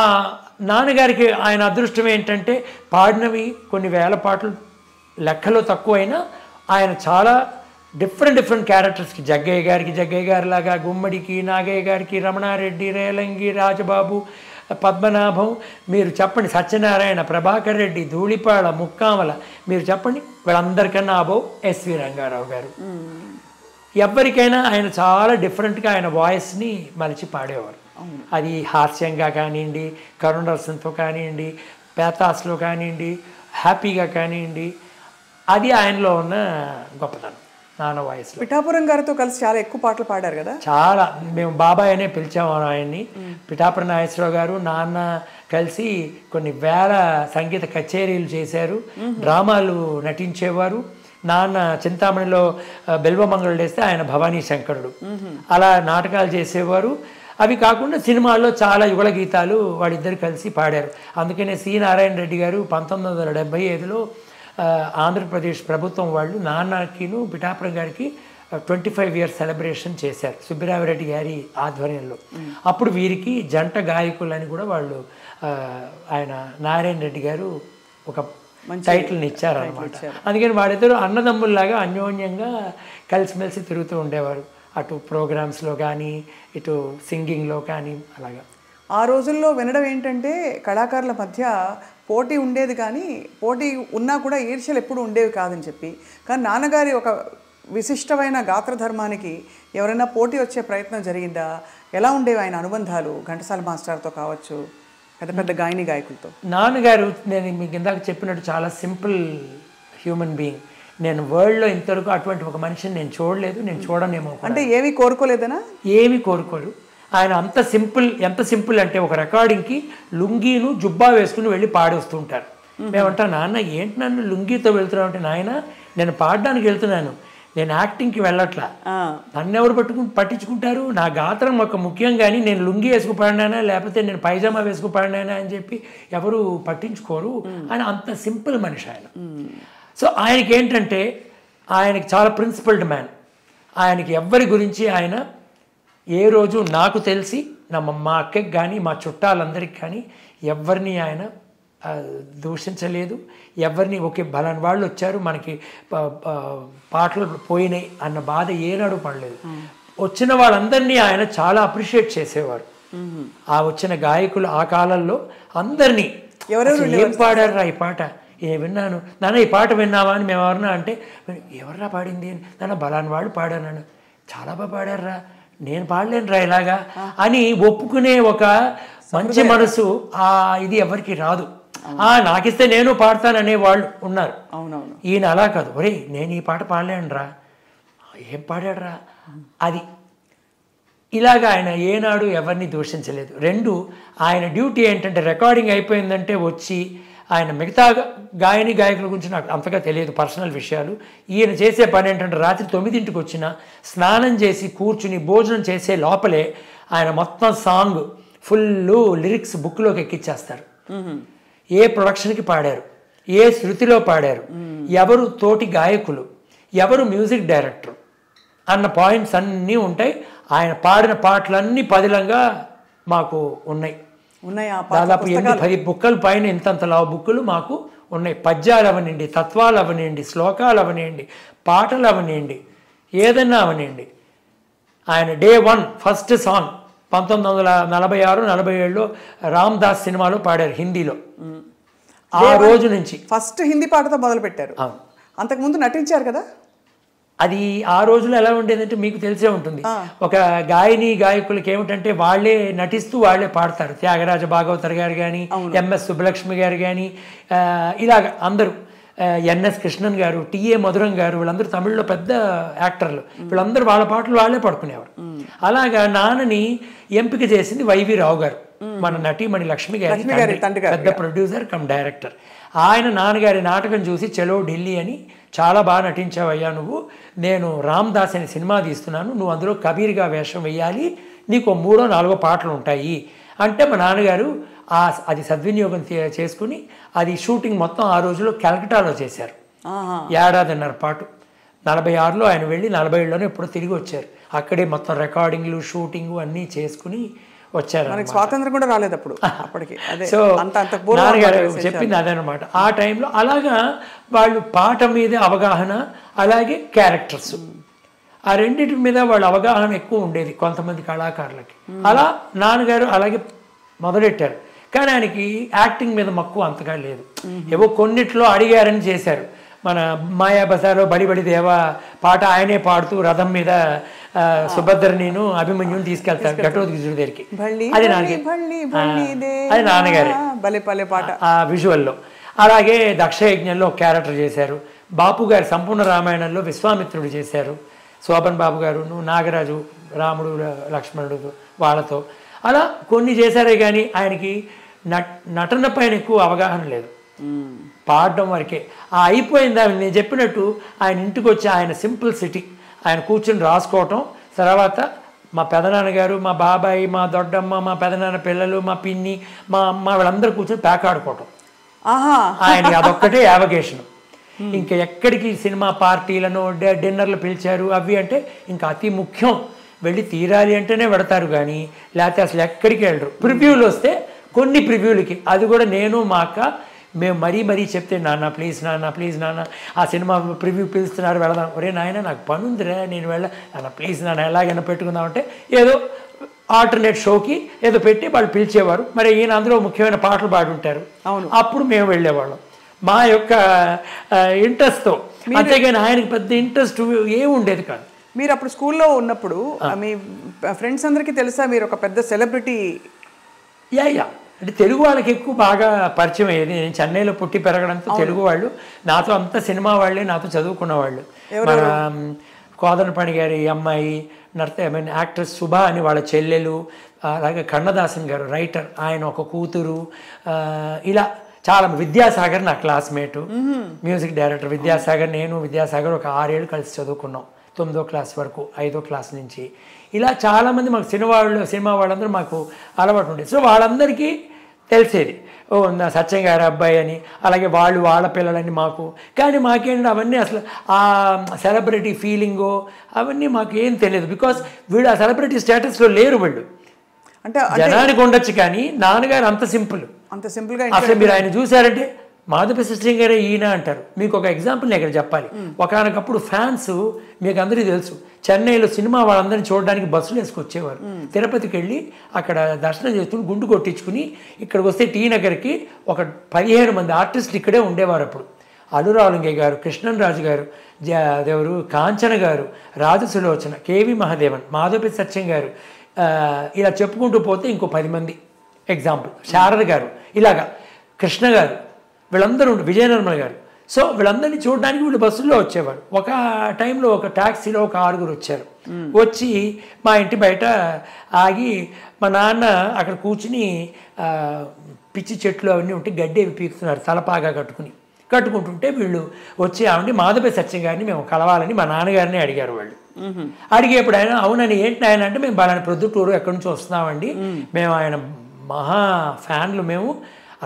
నాన్నగారికి ఆయన అదృష్టం ఏంటంటే పాడినవి కొన్ని వేల పాటలు లెక్కలో తక్కువైనా ఆయన చాలా డిఫరెంట్ క్యారెక్టర్స్కి, జగ్గయ్య గారిలాగా, గుమ్మడికి, నాగయ్య గారికి, రమణారెడ్డి, రేలంగి, రాజబాబు, పద్మనాభం, మీరు చెప్పండి, సత్యనారాయణ, ప్రభాకర్ రెడ్డి, ధూళిపాళ, ముక్కామల, మీరు చెప్పండి, వీళ్ళందరికన్నా అబౌవ్ ఎస్వి రంగారావు గారు. ఎవరికైనా ఆయన చాలా డిఫరెంట్గా ఆయన వాయిస్ని మలిచి పాడేవారు. అది హాస్యంగా కానివ్వండి, కరుణరసంతో కానివ్వండి, పేతాస్లో కానివ్వండి, హ్యాపీగా కానివ్వండి, అది ఆయనలో ఉన్న గొప్పతనం నాన్న వాయిస్లో. పిఠాపురం గారితో కలిసి చాలా ఎక్కువ పాటలు పాడారు కదా. చాలా, మేము బాబాయ్ అనే పిలిచాము ఆయన్ని. పిఠాపురం నాగేశ్వరరావు గారు నాన్న కలిసి కొన్ని వేల సంగీత కచేరీలు చేశారు, డ్రామాలు నటించేవారు. నాన్న చింతామణిలో బెల్వమంగళుడు వేస్తే ఆయన భవానీ శంకరుడు, అలా నాటకాలు చేసేవారు. అవి కాకుండా సినిమాల్లో చాలా యుగళ గీతాలు వాళ్ళిద్దరు కలిసి పాడారు. అందుకనే సి నారాయణ రెడ్డి గారు 1975లో ఆంధ్రప్రదేశ్ ప్రభుత్వం వాళ్ళు నాన్నకిను పిఠాపురం గారికి 25 ఇయర్స్ సెలబ్రేషన్ చేశారు సుబ్బిరామిరెడ్డి గారి ఆధ్వర్యంలో. అప్పుడు వీరికి జంట గాయకులని కూడా వాళ్ళు ఆయన నారాయణ రెడ్డి గారు ఒక టైటిల్ని ఇచ్చారనమాట. అందుకని వాళ్ళిద్దరూ అన్నదమ్ముల్లాగా అన్యోన్యంగా కలిసిమెలిసి తిరుగుతూ ఉండేవారు, అటు ప్రోగ్రామ్స్లో కానీ ఇటు సింగింగ్లో కానీ. అలాగా ఆ రోజుల్లో వినడం ఏంటంటే కళాకారుల మధ్య పోటీ ఉండేది, కానీ పోటీ ఉన్నా కూడా ఈర్ష్యలు ఎప్పుడు ఉండేవి కాదని చెప్పి. కానీ నాన్నగారి ఒక విశిష్టమైన గాత్రధర్మానికి ఎవరైనా పోటీ వచ్చే ప్రయత్నం జరిగిందా? ఎలా ఉండేవి ఆయన అనుబంధాలు ఘంటసాల మాస్టర్తో కావచ్చు, పెద్ద పెద్ద గాయని గాయకులతో? నాన్నగారు, నేను మీకు ఇందాక చెప్పినట్టు చాలా సింపుల్ హ్యూమన్ బీయింగ్. నేను వరల్డ్లో ఇంతవరకు అటువంటి ఒక మనిషిని నేను చూడలేదు, నేను చూడనేమో. అంటే ఏమీ కోరుకోలేదనా? ఏమీ కోరుకోరు ఆయన. అంత సింపుల్, ఎంత సింపుల్ అంటే ఒక రికార్డింగ్కి లుంగీను జుబ్బా వేసుకుని వెళ్ళి పాడేస్తుంటారు. మేమంటా నాన్న ఏంటి నన్ను లుంగీతో వెళ్తున్నావు అంటే, నాయన నేను పాడడానికి వెళ్తున్నాను, నేను యాక్టింగ్కి వెళ్ళట్లా, నన్ను ఎవరు పట్టించుకుంటారు, నా గాత్రం ఒక ముఖ్యం, కానీ నేను లుంగి వేసుకుపడినానా లేకపోతే నేను పైజామా వేసుకుపడినానా అని చెప్పి ఎవరు పట్టించుకోరు. ఆయన అంత సింపుల్ మనిషి ఆయన. సో ఆయనకి ఏంటంటే ఆయనకి చాలా ప్రిన్సిపల్డ్ మ్యాన్. ఆయనకి ఎవ్వరి గురించి ఆయన ఏ రోజు నాకు తెలిసి మా అక్కకి కానీ మా చుట్టాలందరికీ కానీ ఎవరిని ఆయన దూషించలేదు. ఎవరిని ఒకే బలాన్ని వాళ్ళు వచ్చారు మనకి పాటలు పోయినాయి అన్న బాధ ఏనాడు పడలేదు. వచ్చిన వాళ్ళందరినీ ఆయన చాలా అప్రిషియేట్ చేసేవారు. ఆ వచ్చిన గాయకులు ఆ కాలంలో అందరినీ ఏం పాడారా ఈ పాట, విన్నాను నాన్న, ఈ పాట విన్నావా అని మేము ఎవరన్నా అంటే, ఎవర్రా పాడింది నాన్న, బలాన్ని వాళ్ళు పాడాను, చాలా బాగా పాడారా, నేను పాడలేనురా ఇలాగా అని ఒప్పుకునే ఒక మంచి మనసు ఇది ఎవరికి రాదు. నాకిస్తే నేను పాడతాననే వాళ్ళు ఉన్నారు. అవునవును. ఈయన అలా కాదు, ఒరే నేను ఈ పాట పాడలేనురా, ఏం పాడాడురా, అది ఇలాగా ఆయన ఏనాడు ఎవరిని దూషించలేదు. రెండు, ఆయన డ్యూటీ ఏంటంటే రికార్డింగ్ అయిపోయిందంటే వచ్చి ఆయన మిగతా గాయని గాయకుల గురించి నాకు అంతగా తెలియదు పర్సనల్ విషయాలు. ఈయన చేసే పని ఏంటంటే రాత్రి 9ంటికి వచ్చిన స్నానం చేసి కూర్చుని భోజనం చేసే లోపలే ఆయన మొత్తం సాంగ్ ఫుల్ లిరిక్స్ బుక్లోకి ఎక్కిచ్చేస్తారు. ఏ ప్రొడక్షన్కి పాడారు, ఏ శృతిలో పాడారు, ఎవరు తోటి గాయకులు, ఎవరు మ్యూజిక్ డైరెక్టర్ అన్న పాయింట్స్ అన్నీ ఉంటాయి. ఆయన పాడిన పాటలన్నీ పదిలంగా మాకు ఉన్నాయి. దాదాపు 8-10 బుక్కల పైన ఇంతంతలా బుక్కులు మాకు ఉన్నాయి. పద్యాలు అవనండి, తత్వాలు అవనండి, శ్లోకాలు అవనండి, పాటలు అవనండి, ఏదన్నా అవనండి. ఆయన డే 1 ఫస్ట్ సాంగ్ 1946-47లో రామ్ దాస్ సినిమాలో పాడారు హిందీలో. ఆ రోజు నుంచి ఫస్ట్ హిందీ పాటతో మొదలు పెట్టారు. అంతకుముందు నటించారు కదా. అది ఆ రోజులో ఎలా ఉండేదంటే మీకు తెలిసే ఉంటుంది, ఒక గాయని గాయకులకి ఏమిటంటే వాళ్ళే నటిస్తూ వాళ్ళే పాడతారు. త్యాగరాజ భాగవతర్ గారు కానీ, ఎంఎస్ సుబ్బలక్ష్మి గారు కానీ, ఇలాగ అందరూ, ఎన్ఎస్ కృష్ణన్ గారు, టిఏ మధురం గారు, వీళ్ళందరూ తమిళ్లో పెద్ద యాక్టర్లు, వీళ్ళందరూ వాళ్ళ పాటలు వాళ్ళే పాడుకునేవారు. అలాగా నాన్నని ఎంపిక చేసింది వైవి రావు గారు, మన నటీమణి లక్ష్మి గారి పెద్ద ప్రొడ్యూసర్ కమ్ డైరెక్టర్. ఆయన నాన్నగారి నాటకం చూసి చలో ఢిల్లీ అని, చాలా బాగా నటించావయ్యా నువ్వు, నేను రామ్ దాస్ అనే సినిమా తీస్తున్నాను, నువ్వు అందులో కబీర్గా వేషం వేయాలి, నీకు 3-4 పాటలు ఉంటాయి అంటే మా నాన్నగారు అది సద్వినియోగం చేసుకుని అది షూటింగ్ మొత్తం ఆ రోజులో కలకటాలో చేశారు. 1.5 ఏడాది పాటు. 46లో ఆయన వెళ్ళి 47లోనే ఎప్పుడో తిరిగి వచ్చారు. అక్కడే మొత్తం రికార్డింగ్లు షూటింగ్ అన్నీ చేసుకుని వచ్చారు. స్వాతంత్రం కూడా రాలేదు అప్పుడు. అప్పటికి సో నాన్నగారు చెప్పింది అదనమాట. ఆ టైంలో అలాగా వాళ్ళు పాట మీద అవగాహన, అలాగే క్యారెక్టర్స్, ఆ రెండింటి మీద వాళ్ళ అవగాహన ఎక్కువ ఉండేది కొంతమంది కళాకారులకి. అలా నాన్నగారు అలాగే మొదలెట్టారు. కానీ ఆయనకి యాక్టింగ్ మీద మక్కువ అంతగా లేదు. ఏవో కొన్నిట్లో అడిగారని చేశారు. మన మాయా బజార్లో బడి బడి దేవా పాట ఆయనే పాడుతూ రథం మీద సుభద్రనిను అభిమన్యుని తీసుకెళ్తారు ఘటోత్కచుడి దగ్గరికి. అది అది నాన్నగారే ఆ విజువల్లో. అలాగే దక్షయజ్ఞంలో క్యారెక్టర్ చేశారు. బాపు గారు సంపూర్ణ రామాయణంలో విశ్వామిత్రుడు చేశారు. శోభన్ బాబు గారు, నాగరాజు, రాముడు లక్ష్మణుడు వాళ్ళతో అలా కొన్ని చేశారే కానీ ఆయనకి నటన పైన ఎక్కువ అవగాహన లేదు, పాడడం వరకే. ఆ అయిపోయింది. నేను చెప్పినట్టు ఆయన ఇంటికి వచ్చి ఆయన సింపుల్ సిటీ ఆయన కూర్చొని రాసుకోవటం, తర్వాత మా పెదనాన్నగారు, మా బాబాయ్, మా దొడ్డమ్మ, మా పెదనాన్న పిల్లలు, మా పిన్ని, మా అమ్మ వీళ్ళందరూ కూర్చొని ప్యాక్ ఆడుకోవటం. ఆయన అదొక్కటే యావగేషన్. ఇంకా ఎక్కడికి సినిమా పార్టీలను డిన్నర్లు పిలిచారు అవి అంటే ఇంకా అతి ముఖ్యం, వెళ్ళి తీరాలి అంటేనే పెడతారు కానీ లేకపోతే అసలు ఎక్కడికి వెళ్ళరు. ప్రివ్యూలు వస్తే కొన్ని ప్రివ్యూలకి, అది కూడా నేను మా అక్క మేము మరీ చెప్తే నాన్న ప్లీజ్ నాన్న ఆ సినిమా ప్రివ్యూ పిలుస్తున్నారు వెళదాం. ఒరే నాయన నాకు పని ఉందిరా నేను నాన్న ప్లీజ్ నాన్న ఎలాగైనా పెట్టుకుందామంటే ఏదో ఆల్టర్నేట్ షోకి ఏదో పెట్టి వాళ్ళు పిలిచేవారు. మరి ఈయన అందులో ముఖ్యమైన పాటలు పాడుంటారు. అప్పుడు మేము వెళ్ళేవాళ్ళం మా యొక్క ఇంట్రెస్ట్తో. అంతేగాని ఆయనకి పెద్ద ఇంట్రెస్ట్ ఏముండేది కాదు. మీరు అప్పుడు స్కూల్లో ఉన్నప్పుడు మీ ఫ్రెండ్స్ అందరికీ తెలుసా మీరు ఒక పెద్ద సెలబ్రిటీ? యా అంటే తెలుగు వాళ్ళకి ఎక్కువ బాగా పరిచయం అయ్యేది. నేను చెన్నైలో పుట్టి పెరగడంతో తెలుగు వాళ్ళు నాతో అంత సినిమా వాళ్ళే నాతో చదువుకున్న వాళ్ళు. మన కోదండపాణి గారి అమ్మాయి యాక్ట్రెస్ శుభ అని వాళ్ళ చెల్లెలు, అలాగే కన్నదాసన్ గారు రైటర్ ఆయన ఒక కూతురు, ఇలా చాలా. విద్యాసాగర్ నా క్లాస్మేటు, మ్యూజిక్ డైరెక్టర్ విద్యాసాగర్. నేను విద్యాసాగర్ ఒక 6 ఏళ్ళు కలిసి చదువుకున్నాం, 9వ క్లాస్ వరకు, 5వ క్లాస్ నుంచి. ఇలా చాలామంది మాకు సినిమా వాళ్ళందరూ మాకు అలవాటు ఉండేది. సో వాళ్ళందరికీ తెలిసేది, ఓ నా సత్యం గారి అబ్బాయి అని, అలాగే వాళ్ళ పిల్లలని మాకు. కానీ మాకేంటి అవన్నీ అసలు ఆ సెలబ్రిటీ ఫీలింగో అవన్నీ మాకు ఏం తెలియదు. బికాస్ వీళ్ళు ఆ సెలబ్రిటీ స్టేటస్లో లేరు. వీళ్ళు అంటే జనానికి ఉండొచ్చు కానీ నాన్నగారు అంత సింపుల్గా. అసలు మీరు ఆయన చూసారంటే మాధవ సిస్టర్ గారే ఈయన అంటారు. మీకు ఒక ఎగ్జాంపుల్ నేను ఇక్కడ చెప్పాలి. ఒకనొకప్పుడు ఫ్యాన్స్ మీకు అందరికీ తెలుసు, చెన్నైలో సినిమా వాళ్ళందరినీ చూడడానికి బస్సులు వేసుకొచ్చేవారు. తిరుపతికి వెళ్ళి అక్కడ దర్శనం చేసుకుని గుండు కొట్టించుకుని ఇక్కడికి వస్తే టీ నగర్కి ఒక 15 మంది ఆర్టిస్టులు ఇక్కడే ఉండేవారు. అప్పుడు అనురాలంగే గారు, కృష్ణన్ రాజు గారు, దేవరు కాంచన గారు, రాజసులోచన, కేవి మహాదేవన్, మాధవ సత్యం గారు, ఇలా చెప్పుకుంటూ పోతే ఇంకో 10 మంది ఎగ్జాంపుల్. శారద గారు, ఇలాగా కృష్ణ గారు, వీళ్ళందరూ విజయనిర్మల గారు. సో వీళ్ళందరినీ చూడడానికి వీళ్ళు బస్సుల్లో వచ్చేవారు. ఒక టైంలో ఒక ట్యాక్సీలో ఒక 6 వచ్చారు. వచ్చి మా ఇంటి బయట ఆగి మా నాన్న అక్కడ కూర్చుని పిచ్చి చెట్లు అవన్నీ ఉంటే గడ్డి అవి పీకుతున్నారు తలపాగా కట్టుకుంటుంటే వీళ్ళు వచ్చి ఆవిడ మాధవ సత్యం గారిని మేము కలవాలని మా నాన్నగారిని అడిగారు. వాళ్ళు అడిగేప్పుడు ఆయన అవునని ఏంటి ఆయన అంటే మేము బలాని ప్రొద్దుటూరు ఎక్కడి నుంచి వస్తున్నామండి, మేము ఆయన మహా ఫ్యాన్లు, మేము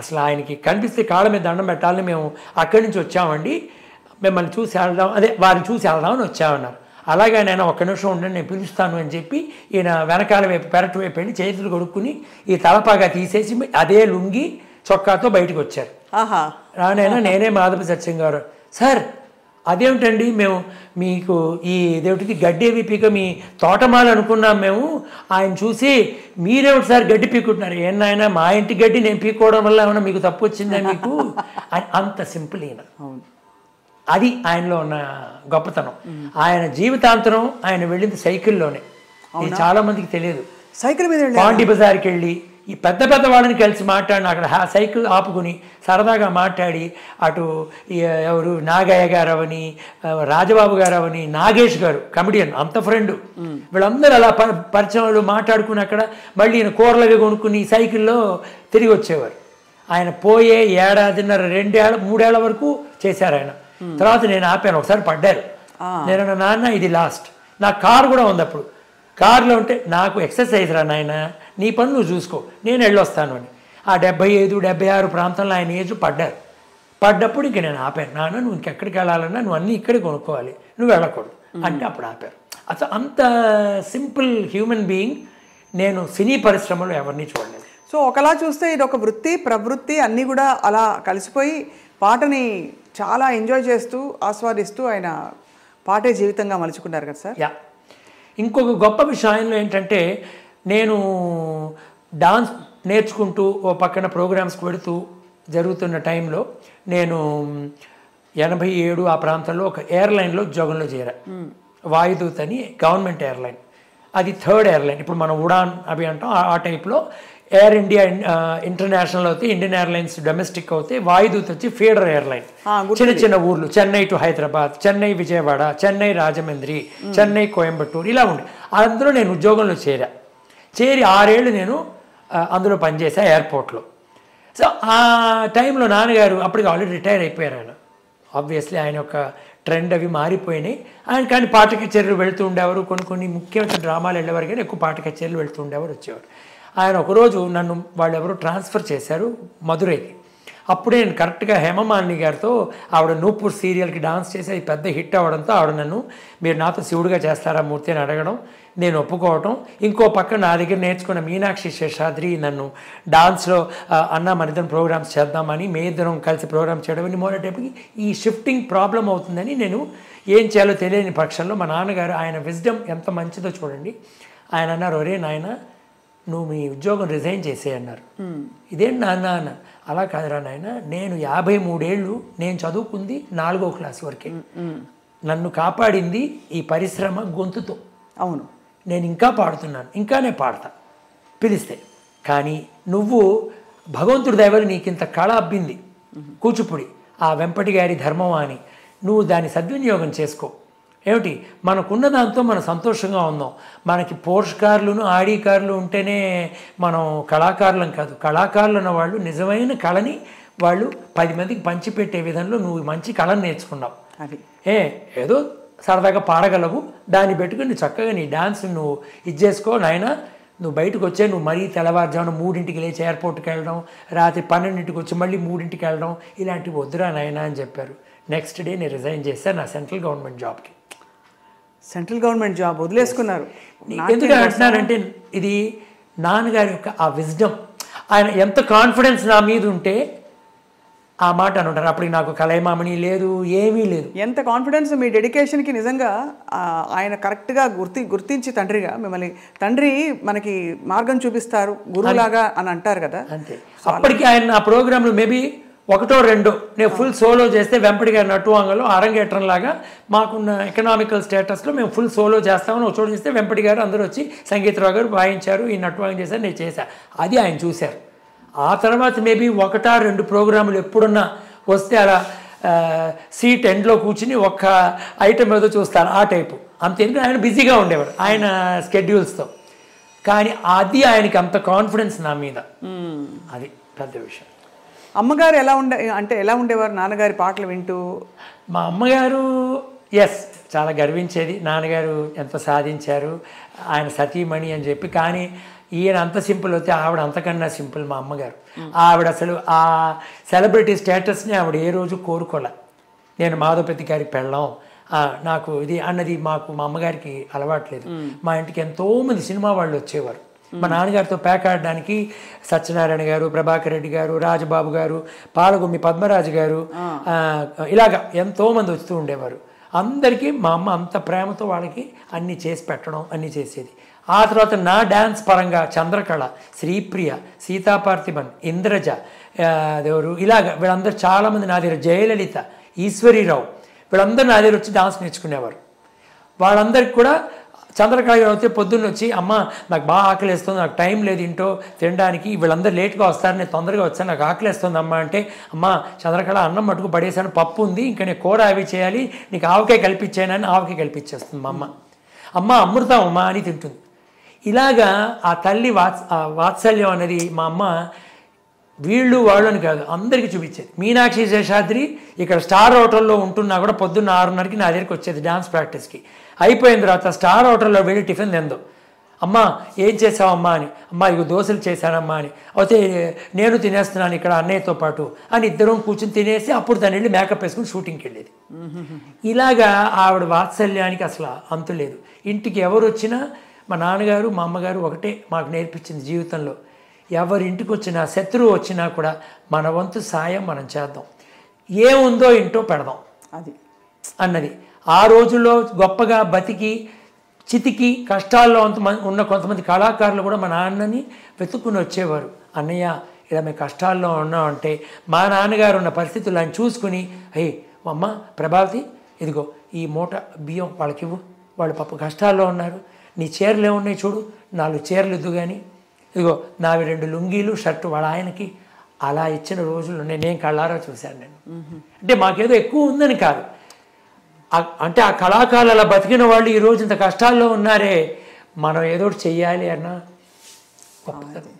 అసలు ఆయనకి కనిపిస్తే కాళ్ళ మీద దండం పెట్టాలని మేము అక్కడి నుంచి వచ్చామండి, మిమ్మల్ని చూసి వెళ్దాం, అదే వారిని చూసి వెళ్దామని వచ్చామన్నారు. అలాగే నేను ఒక్క నిమిషం ఉండండి నేను పిలుస్తాను అని చెప్పి ఈయన వెనకాల వైపు పెరటి వైపు వెళ్ళి చేతులు కొడుక్కుని ఈ తలపాగా తీసేసి అదే లుంగి చొక్కాతో బయటకు వచ్చారు. రానైనా నేనే మాధవ సత్యం గారు. సార్ అదేమిటండి మేము మీకు ఈ ఇదేమిటిది గడ్డి అవి పీక మీ తోటమాలు అనుకున్నాం మేము, ఆయన చూసి మీరేమిటి సార్ గడ్డి పీకుంటున్నారు, ఏనాయన మా ఇంటి గడ్డి నేను పీక్కోవడం వల్ల ఏమన్నా మీకు తప్పు వచ్చిందా మీకు అంత సింపుల్ ఈయన. అది ఆయనలో ఉన్న గొప్పతనం. ఆయన జీవితాంతరం ఆయన వెళ్ళింది సైకిల్లోనే. ఇది చాలా మందికి తెలియదు. సైకిల్ మీద పాండి బజార్కి వెళ్ళి ఈ పెద్ద వాళ్ళని కలిసి మాట్లాడిన అక్కడ సైకిల్ ఆపుకుని సరదాగా మాట్లాడి అటు ఎవరు నాగయ్య గారు అవని, రాజబాబు గారు అవని, నాగేష్ గారు కమెడియన్ అంత ఫ్రెండ్, వీళ్ళందరూ అలా పరిచయాలు మాట్లాడుకుని అక్కడ మళ్ళీ ఈయన కూరలవి కొనుక్కుని సైకిల్లో తిరిగి వచ్చేవారు. ఆయన పోయే 1.5, 2 3 ఏళ్ల వరకు చేశారు ఆయన. తర్వాత నేను ఆపాను, ఒకసారి పడ్డారు. నేను నాన్న ఇది లాస్ట్, నా కారు కూడా ఉంది అప్పుడు, కారులో ఉంటే నాకు ఎక్సర్సైజ్ రా నాయన, నీ పని నువ్వు చూసుకో నేను వెళ్ళొస్తాను అని. ఆ 75, 76 ప్రాంతంలో ఆయన ఏజ్ పడ్డప్పుడు ఇంక నేను ఆపాను. నాన్న నువ్వు ఇంకెక్కడికి వెళ్ళాలన్నా నువ్వు అన్నీ ఇక్కడే కొనుక్కోవాలి, నువ్వు వెళ్ళకూడదు అంటే అప్పుడు ఆపారు. అసలు అంత సింపుల్ హ్యూమన్ బీయింగ్ నేను సినీ పరిశ్రమలో ఎవరిని చూడలేదు. సో ఒకలా చూస్తే ఇది ఒక వృత్తి ప్రవృత్తి అన్నీ కూడా అలా కలిసిపోయి పాటని చాలా ఎంజాయ్ చేస్తూ ఆస్వాదిస్తూ ఆయన పాటే జీవితంగా మలుచుకున్నారు కదా సార్. ఇంకొక గొప్ప విషయంలో ఏంటంటే నేను డాన్స్ నేర్చుకుంటూ ఓ పక్కన ప్రోగ్రామ్స్కి వెళుతూ జరుగుతున్న టైంలో నేను 87 ఆ ప్రాంతంలో ఒక ఎయిర్లైన్లో ఉద్యోగంలో చేరా. వాయుదూత్ అని గవర్నమెంట్ ఎయిర్లైన్, అది థర్డ్ ఎయిర్లైన్. ఇప్పుడు మనం ఉడాన్ అవి అంటాం ఆ టైప్లో. ఎయిర్ ఇండియా ఇంటర్నేషనల్ అవుతాయి, ఇండియన్ ఎయిర్లైన్స్ డొమెస్టిక్ అవుతాయి, వాయుదూత్ వచ్చి ఫీడర్ ఎయిర్లైన్. చిన్న చిన్న ఊర్లు, చెన్నై టు హైదరాబాద్, చెన్నై విజయవాడ, చెన్నై రాజమండ్రి, చెన్నై కోయంబత్తూరు ఇలా ఉండే. అందులో నేను ఉద్యోగంలో చేరి 6 ఏళ్ళు నేను అందులో పనిచేసా ఎయిర్పోర్ట్లో. సో ఆ టైంలో నాన్నగారు అప్పటికి ఆల్రెడీ రిటైర్ అయిపోయారు. ఆయన ఆబ్వియస్లీ ఆయన యొక్క ట్రెండ్ అవి మారిపోయినాయి. ఆయన కానీ పాట కచేరీలు వెళ్తూ ఉండేవారు, కొన్ని ముఖ్యమైన డ్రామాలు వెళ్ళేవారు, కానీ ఎక్కువ పాట కచేరీలు వెళ్తూ ఉండేవారు, వచ్చేవారు. ఆయన ఒకరోజు నన్ను వాళ్ళు ఎవరో ట్రాన్స్ఫర్ చేశారు మధురైకి. అప్పుడే నేను కరెక్ట్గా హేమమాలిని గారితో ఆవిడ నూపూర్ సీరియల్కి డాన్స్ చేసి అది పెద్ద హిట్ అవ్వడంతో ఆవిడ నన్ను మీరు నాతో శివుడిగా చేస్తారా మూర్తి అని అడగడం, నేను ఒప్పుకోవటం. ఇంకో పక్క నా దగ్గర నేర్చుకున్న మీనాక్షి శేషాద్రి నన్ను డాన్స్లో అన్న మనిద్దరం ప్రోగ్రామ్స్ చేద్దామని, మీ ఇద్దరం కలిసి ప్రోగ్రామ్స్ చేయడం అని మొదలైనప్పటికీ ఈ షిఫ్టింగ్ ప్రాబ్లం అవుతుందని నేను ఏం చేయాలో తెలియని పక్షంలో మా నాన్నగారు ఆయన విజ్డమ్ ఎంత మంచిదో చూడండి. ఆయన అన్నారు, ఒరే నాయన నువ్వు మీ ఉద్యోగం రిజైన్ చేసే అన్నారు. ఇదేంటి నాన్న అన్న. అలా కాదురా నాయన, నేను 53 ఏళ్ళు నేను చదువుకుంది 4వ క్లాస్ వరకే. నన్ను కాపాడింది ఈ పరిశ్రమ గొంతుతో. అవును, నేను ఇంకా పాడుతున్నాను, ఇంకానే పాడతా పిలిస్తే. కానీ నువ్వు భగవంతుడి దయవల్ల నీకు ఇంత కళ అబ్బింది కూచిపూడి, ఆ వెంపటి గారి ధర్మం అని, నువ్వు దాన్ని సద్వినియోగం చేసుకో. ఏమిటి మనకున్న దాంతో మనం సంతోషంగా ఉందాం. మనకి పోర్ష్ కార్లును ఆడి కార్లు ఉంటేనే మనం కళాకారులం కాదు. కళాకారులు ఉన్న వాళ్ళు నిజమైన కళని వాళ్ళు 10 మందికి పంచిపెట్టే విధంలో నువ్వు మంచి కళను నేర్చుకున్నావు. అది ఏదో సరదాగా పాడగలవు, దాన్ని పెట్టుకుని చక్కగా నీ డాన్స్ నువ్వు ఇది చేసుకో నాయన. నువ్వు బయటకు వచ్చే నువ్వు మరీ తెల్లవారుజామున 3ంటికి లేచి ఎయిర్పోర్ట్కి వెళ్ళడం, రాత్రి 12ంటికి వచ్చి మళ్ళీ 3ంటికి వెళ్ళడం, ఇలాంటివి వద్దురా నాయన అని చెప్పారు. నెక్స్ట్ డే నేను రిజైన్ చేశాను నా సెంట్రల్ గవర్నమెంట్ జాబ్కి. సెంట్రల్ గవర్నమెంట్ జాబ్ వదిలేసుకున్నారు. ఎందుకు అంటున్నానంటే ఇది నాన్నగారి యొక్క ఆ విజ్డమ్, ఆయన ఎంత కాన్ఫిడెన్స్ నా మీద ఉంటే ఆ మాట అని ఉంటారు. అప్పటికి నాకు కలైమామని లేదు, ఏమీ లేదు. ఎంత కాన్ఫిడెన్స్ మీ డెడికేషన్కి. నిజంగా ఆయన కరెక్ట్గా గుర్తించి తండ్రిగా మిమ్మల్ని, తండ్రి మనకి మార్గం చూపిస్తారు గురువులాగా అని అంటారు కదా. అంతే. అప్పటికి ఆయన ఆ ప్రోగ్రాంలో మేబీ 1 or 2 నేను ఫుల్ సోలో చేస్తే వెంపటి గారి నటువాంగలో అరంగేట్రం లాగా మాకున్న ఎకనామికల్ స్టేటస్లో మేము ఫుల్ సోలో చేస్తామని ఒక చోటు చేస్తే వెంపటి గారు అందరూ వచ్చి సంగీతరావు గారు వాయించారు, ఈ నటువాంగం చేశారు, నేను చేశాను. అది ఆయన చూశారు. ఆ తర్వాత మేబీ 1 or 2 ప్రోగ్రాములు ఎప్పుడున్నా వస్తే అలా సీట్ ఎండ్లో కూర్చుని ఒక్క ఐటమ్ ఏదో చూస్తారు, ఆ టైపు. అంతేందుకు ఆయన బిజీగా ఉండేవారు ఆయన స్కెడ్యూల్స్తో. కానీ అది ఆయనకి అంత కాన్ఫిడెన్స్ నా మీద, అది పెద్ద విషయం. అమ్మగారు ఎలా ఉండేవారు నాన్నగారి పాటలు వింటూ? మా అమ్మగారు చాలా గర్వించేది, నాన్నగారు ఎంత సాధించారు, ఆయన సతీమణి అని చెప్పి. కానీ ఈయన అంత సింపుల్ అయితే ఆవిడ అంతకన్నా సింపుల్ మా అమ్మగారు. ఆవిడ అసలు ఆ సెలబ్రిటీ స్టేటస్ని ఆవిడ ఏ రోజు కోరుకోలే. నేను మాధవపతి గారి పెళ్ళాం, నాకు ఇది అన్నది మా అమ్మగారికి అలవాట్లేదు. మా ఇంటికి ఎంతోమంది సినిమా వాళ్ళు వచ్చేవారు. మా నాన్నగారితో ప్యాక్ ఆడడానికి సత్యనారాయణ గారు, ప్రభాకర్ రెడ్డి గారు, రాజబాబు గారు, పాలగుమ్మి పద్మరాజు గారు, ఇలాగా ఎంతోమంది వస్తూ ఉండేవారు. అందరికీ మా అమ్మ అంత ప్రేమతో వాళ్ళకి అన్నీ చేసి పెట్టడం అన్నీ చేసేది. ఆ తర్వాత నా డ్యాన్స్ పరంగా చంద్రకళ, శ్రీప్రియ, సీతాపార్థిబన్, ఇంద్రజ, ఎవరు ఇలాగ వీళ్ళందరూ చాలామంది నా దగ్గర, జయలలిత, ఈశ్వరీరావు, వీళ్ళందరూ నా దగ్గర వచ్చి డాన్స్ నేర్చుకునేవారు. వాళ్ళందరికీ కూడా చంద్రకళ గారు అయితే పొద్దున్న వచ్చి, అమ్మ నాకు బాగా ఆకలిస్తుంది, నాకు టైం లేదు ఇంట్లో తినడానికి, వీళ్ళందరూ లేట్గా వస్తారు, నేను తొందరగా వచ్చాను, నాకు ఆకలిస్తుంది అమ్మ అంటే, అమ్మ చంద్రకళ అన్నం మటుకు పడేసాను, పప్పు ఉంది, ఇంకా నేను కూర అవి చేయాలి, నీకు ఆవకాయ కల్పించానని ఆవకాయ కల్పించేస్తుంది మా అమ్మ. అమ్మ అమృతం అమ్మ అని తింటుంది. ఇలాగా ఆ తల్లి వాత్సల్యం అనేది మా అమ్మ వీళ్ళు వాళ్ళని కాదు అందరికీ చూపించేది. మీనాక్షి శేషాద్రి ఇక్కడ స్టార్ హోటల్లో ఉంటున్నా కూడా పొద్దున్న 6:30కి నా దగ్గరికి వచ్చేది డాన్స్ ప్రాక్టీస్కి. అయిపోయిన తర్వాత స్టార్ హోటల్లో వెళ్ళి టిఫిన్ తిందో, అమ్మ ఏం చేసావమ్మా అని, అమ్మ ఇక దోశలు చేశానమ్మా అని, అయితే నేను తినేస్తున్నాను ఇక్కడ అన్నయ్యతో పాటు అని ఇద్దరం కూర్చొని తినేసి అప్పుడు తను వెళ్ళి మేకప్ వేసుకుని షూటింగ్కి వెళ్ళేది. ఇలాగా ఆవిడ వాత్సల్యానికి అసలు అంతు లేదు. ఇంటికి ఎవరు వచ్చినా మా నాన్నగారు మా అమ్మగారు ఒకటే మాకు నేర్పించింది జీవితంలో, ఎవరింటికి వచ్చినా శత్రువు వచ్చినా కూడా మన వంతు సాయం మనం చేద్దాం, ఏముందో ఇంటో పెడదాం అది అన్నది. ఆ రోజుల్లో గొప్పగా బతికి చితికి కష్టాల్లో ఉన్న కొంతమంది కళాకారులు కూడా మా నాన్నని వెతుక్కుని వచ్చేవారు. అన్నయ్య ఇలా మేము కష్టాల్లో ఉన్నామంటే మా నాన్నగారు ఉన్న పరిస్థితులు ఆయన చూసుకుని, అయ్యి అమ్మ ప్రభావతి ఇదిగో ఈ మూట బియ్యం వాళ్ళకి ఇవ్వు, వాళ్ళు పాప కష్టాల్లో ఉన్నారు, నీ చీరలు ఏమున్నాయి చూడు, 4 చీరలు ఇద్దు కానీ, ఇదిగో నావి 2 లుంగీలు షర్టు వాళ్ళ ఆయనకి, అలా ఇచ్చిన రోజులు నేను కళ్ళారా చూశాను నేను. అంటే మాకేదో ఎక్కువ ఉందని కాదు, అంటే ఆ కళాకారులు అలా బతికిన వాళ్ళు ఈరోజు ఇంత కష్టాల్లో ఉన్నారే, మనం ఏదో ఒకటి చెయ్యాలి అన్న గొప్పతనం.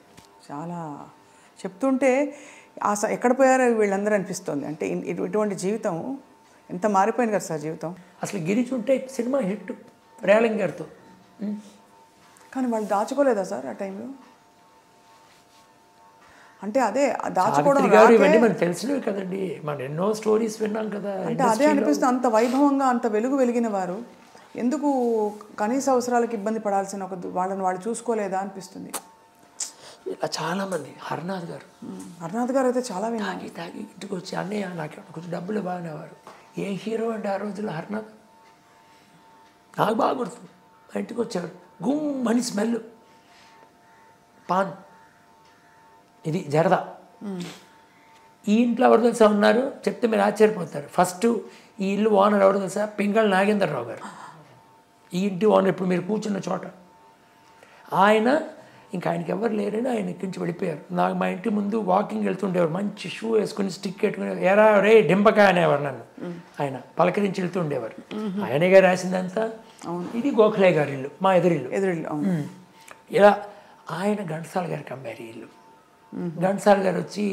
చాలా చెప్తుంటే ఎక్కడ పోయారో వీళ్ళందరూ అనిపిస్తుంది. అంటే ఇటువంటి జీవితం ఎంత మారిపోయింది కదా సార్ జీవితం. అసలు గిరిచుంటే సినిమా హిట్ రేలంగి గారితో. కానీ వాళ్ళు దాచుకోలేదా సార్ ఆ టైంలో? అంటే అదే దాచుకోవడం ఇవన్నీ మనకు తెలిసినవి కదండి, మనం ఎన్నో స్టోరీస్ విన్నాం కదా. అంటే అదే అనిపిస్తుంది, అంత వైభవంగా అంత వెలిగిన వారు ఎందుకు కనీస అవసరాలకు ఇబ్బంది పడాల్సిన వాళ్ళని వాళ్ళు చూసుకోలేదా అనిపిస్తుంది. ఇలా చాలామంది, హర్నాథ్ గారు అయితే చాలా తాగి ఇంటికి వచ్చి అన్నయ్య నాకు కొంచెం డబ్బులు బాగానేవారు. ఏ హీరో అంటే ఆ రోజుల్లో హర్నాథ్, నాకు బాగా గుర్తుంది. మా ఇంటికి వచ్చేవారు, గుమ్మని స్మెల్, పాన్, ఇది జరదా. ఈ ఇంట్లో ఎవరు తెలుసా ఉన్నారు చెప్తే మీరు ఆశ్చర్యపోతారు. ఫస్ట్ ఈ ఇల్లు ఓనర్ ఎవరు తెలుసా? పింగళ నాగేంద్రరావు గారు, ఈ ఇంటి ఓనర్. ఇప్పుడు మీరు కూర్చున్న చోట ఆయన, ఇంకా ఆయనకి ఎవరు లేరని ఆయన ఇక్కడి నుంచి వెళ్ళిపోయారు. నాకు మా ఇంటి ముందు వాకింగ్ వెళ్తుండేవారు, మంచి షూ వేసుకుని స్టిక్ పెట్టుకుని, ఎరా రే డింపకాయ అనేవారు నన్ను. ఆయన పలకరించి వెళ్తుండేవారు. ఆయనగా రాసిందంతా. ఇది గోఖలే గారి ఇల్లు, మా ఎదురిల్లు. ఇలా ఆయన ఘంటసాల గారికి అమ్మారు ఈ ఇల్లు. ఘంటసాల గారు వచ్చి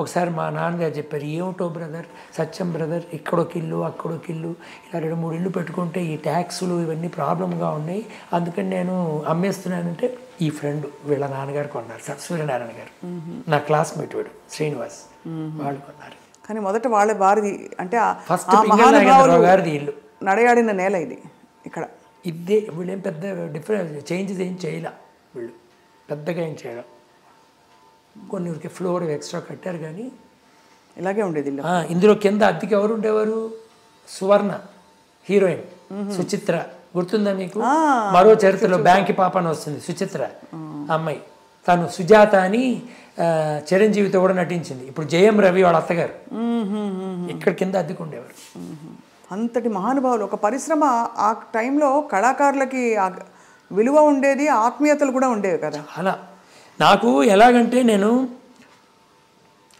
ఒకసారి మా నాన్నగారు చెప్పారు, ఏమిటో బ్రదర్, సత్యం బ్రదర్, ఇక్కడొక ఇల్లు అక్కడొక ఇల్లు, ఇలా 2-3 ఇల్లు పెట్టుకుంటే ఈ ట్యాక్సులు ఇవన్నీ ప్రాబ్లంగా ఉన్నాయి, అందుకని నేను అమ్మేస్తున్నానంటే ఈ ఫ్రెండ్ వీళ్ళ నాన్నగారు కొన్నారు, సూర్యనారాయణ గారు, నా క్లాస్మేట్ వీడు శ్రీనివాస్, వాళ్ళు కొన్నారు. కానీ మొదట వాళ్ళ వారిది అంటే ఫస్ట్ పింగళ గారిది ఇల్లు, నడయాడిన నేల ఇది. ఇక్కడ ఇదే వీళ్ళేం పెద్ద డిఫరెన్స్ చేంజెస్ ఏం చేయలే, వీళ్ళు పెద్దగా ఏం చేయడం, కొన్ని ఊరికి ఫ్లోర్ ఎక్స్ట్రా కట్టారు కానీ ఇలాగే ఉండేది. ఇందులో కింద అద్దెకి ఎవరు ఉండేవారు? సువర్ణ హీరోయిన్, సుచిత్ర గుర్తుందా మీకు? మరో చరిత్రలో బ్యాంకి పాప అని వస్తుంది, సుచిత్ర అమ్మాయి, తను సుజాత అని చిరంజీవితో కూడా నటించింది. ఇప్పుడు జయం రవి వాళ్ళ అత్తగారు ఇక్కడ కింద అద్దెకు ఉండేవారు. అంతటి మహానుభావులు. ఒక పరిశ్రమ ఆ టైంలో కళాకారులకి విలువ ఉండేది, ఆత్మీయతలు కూడా ఉండేవి కదా. అలా నాకు ఎలాగంటే నేను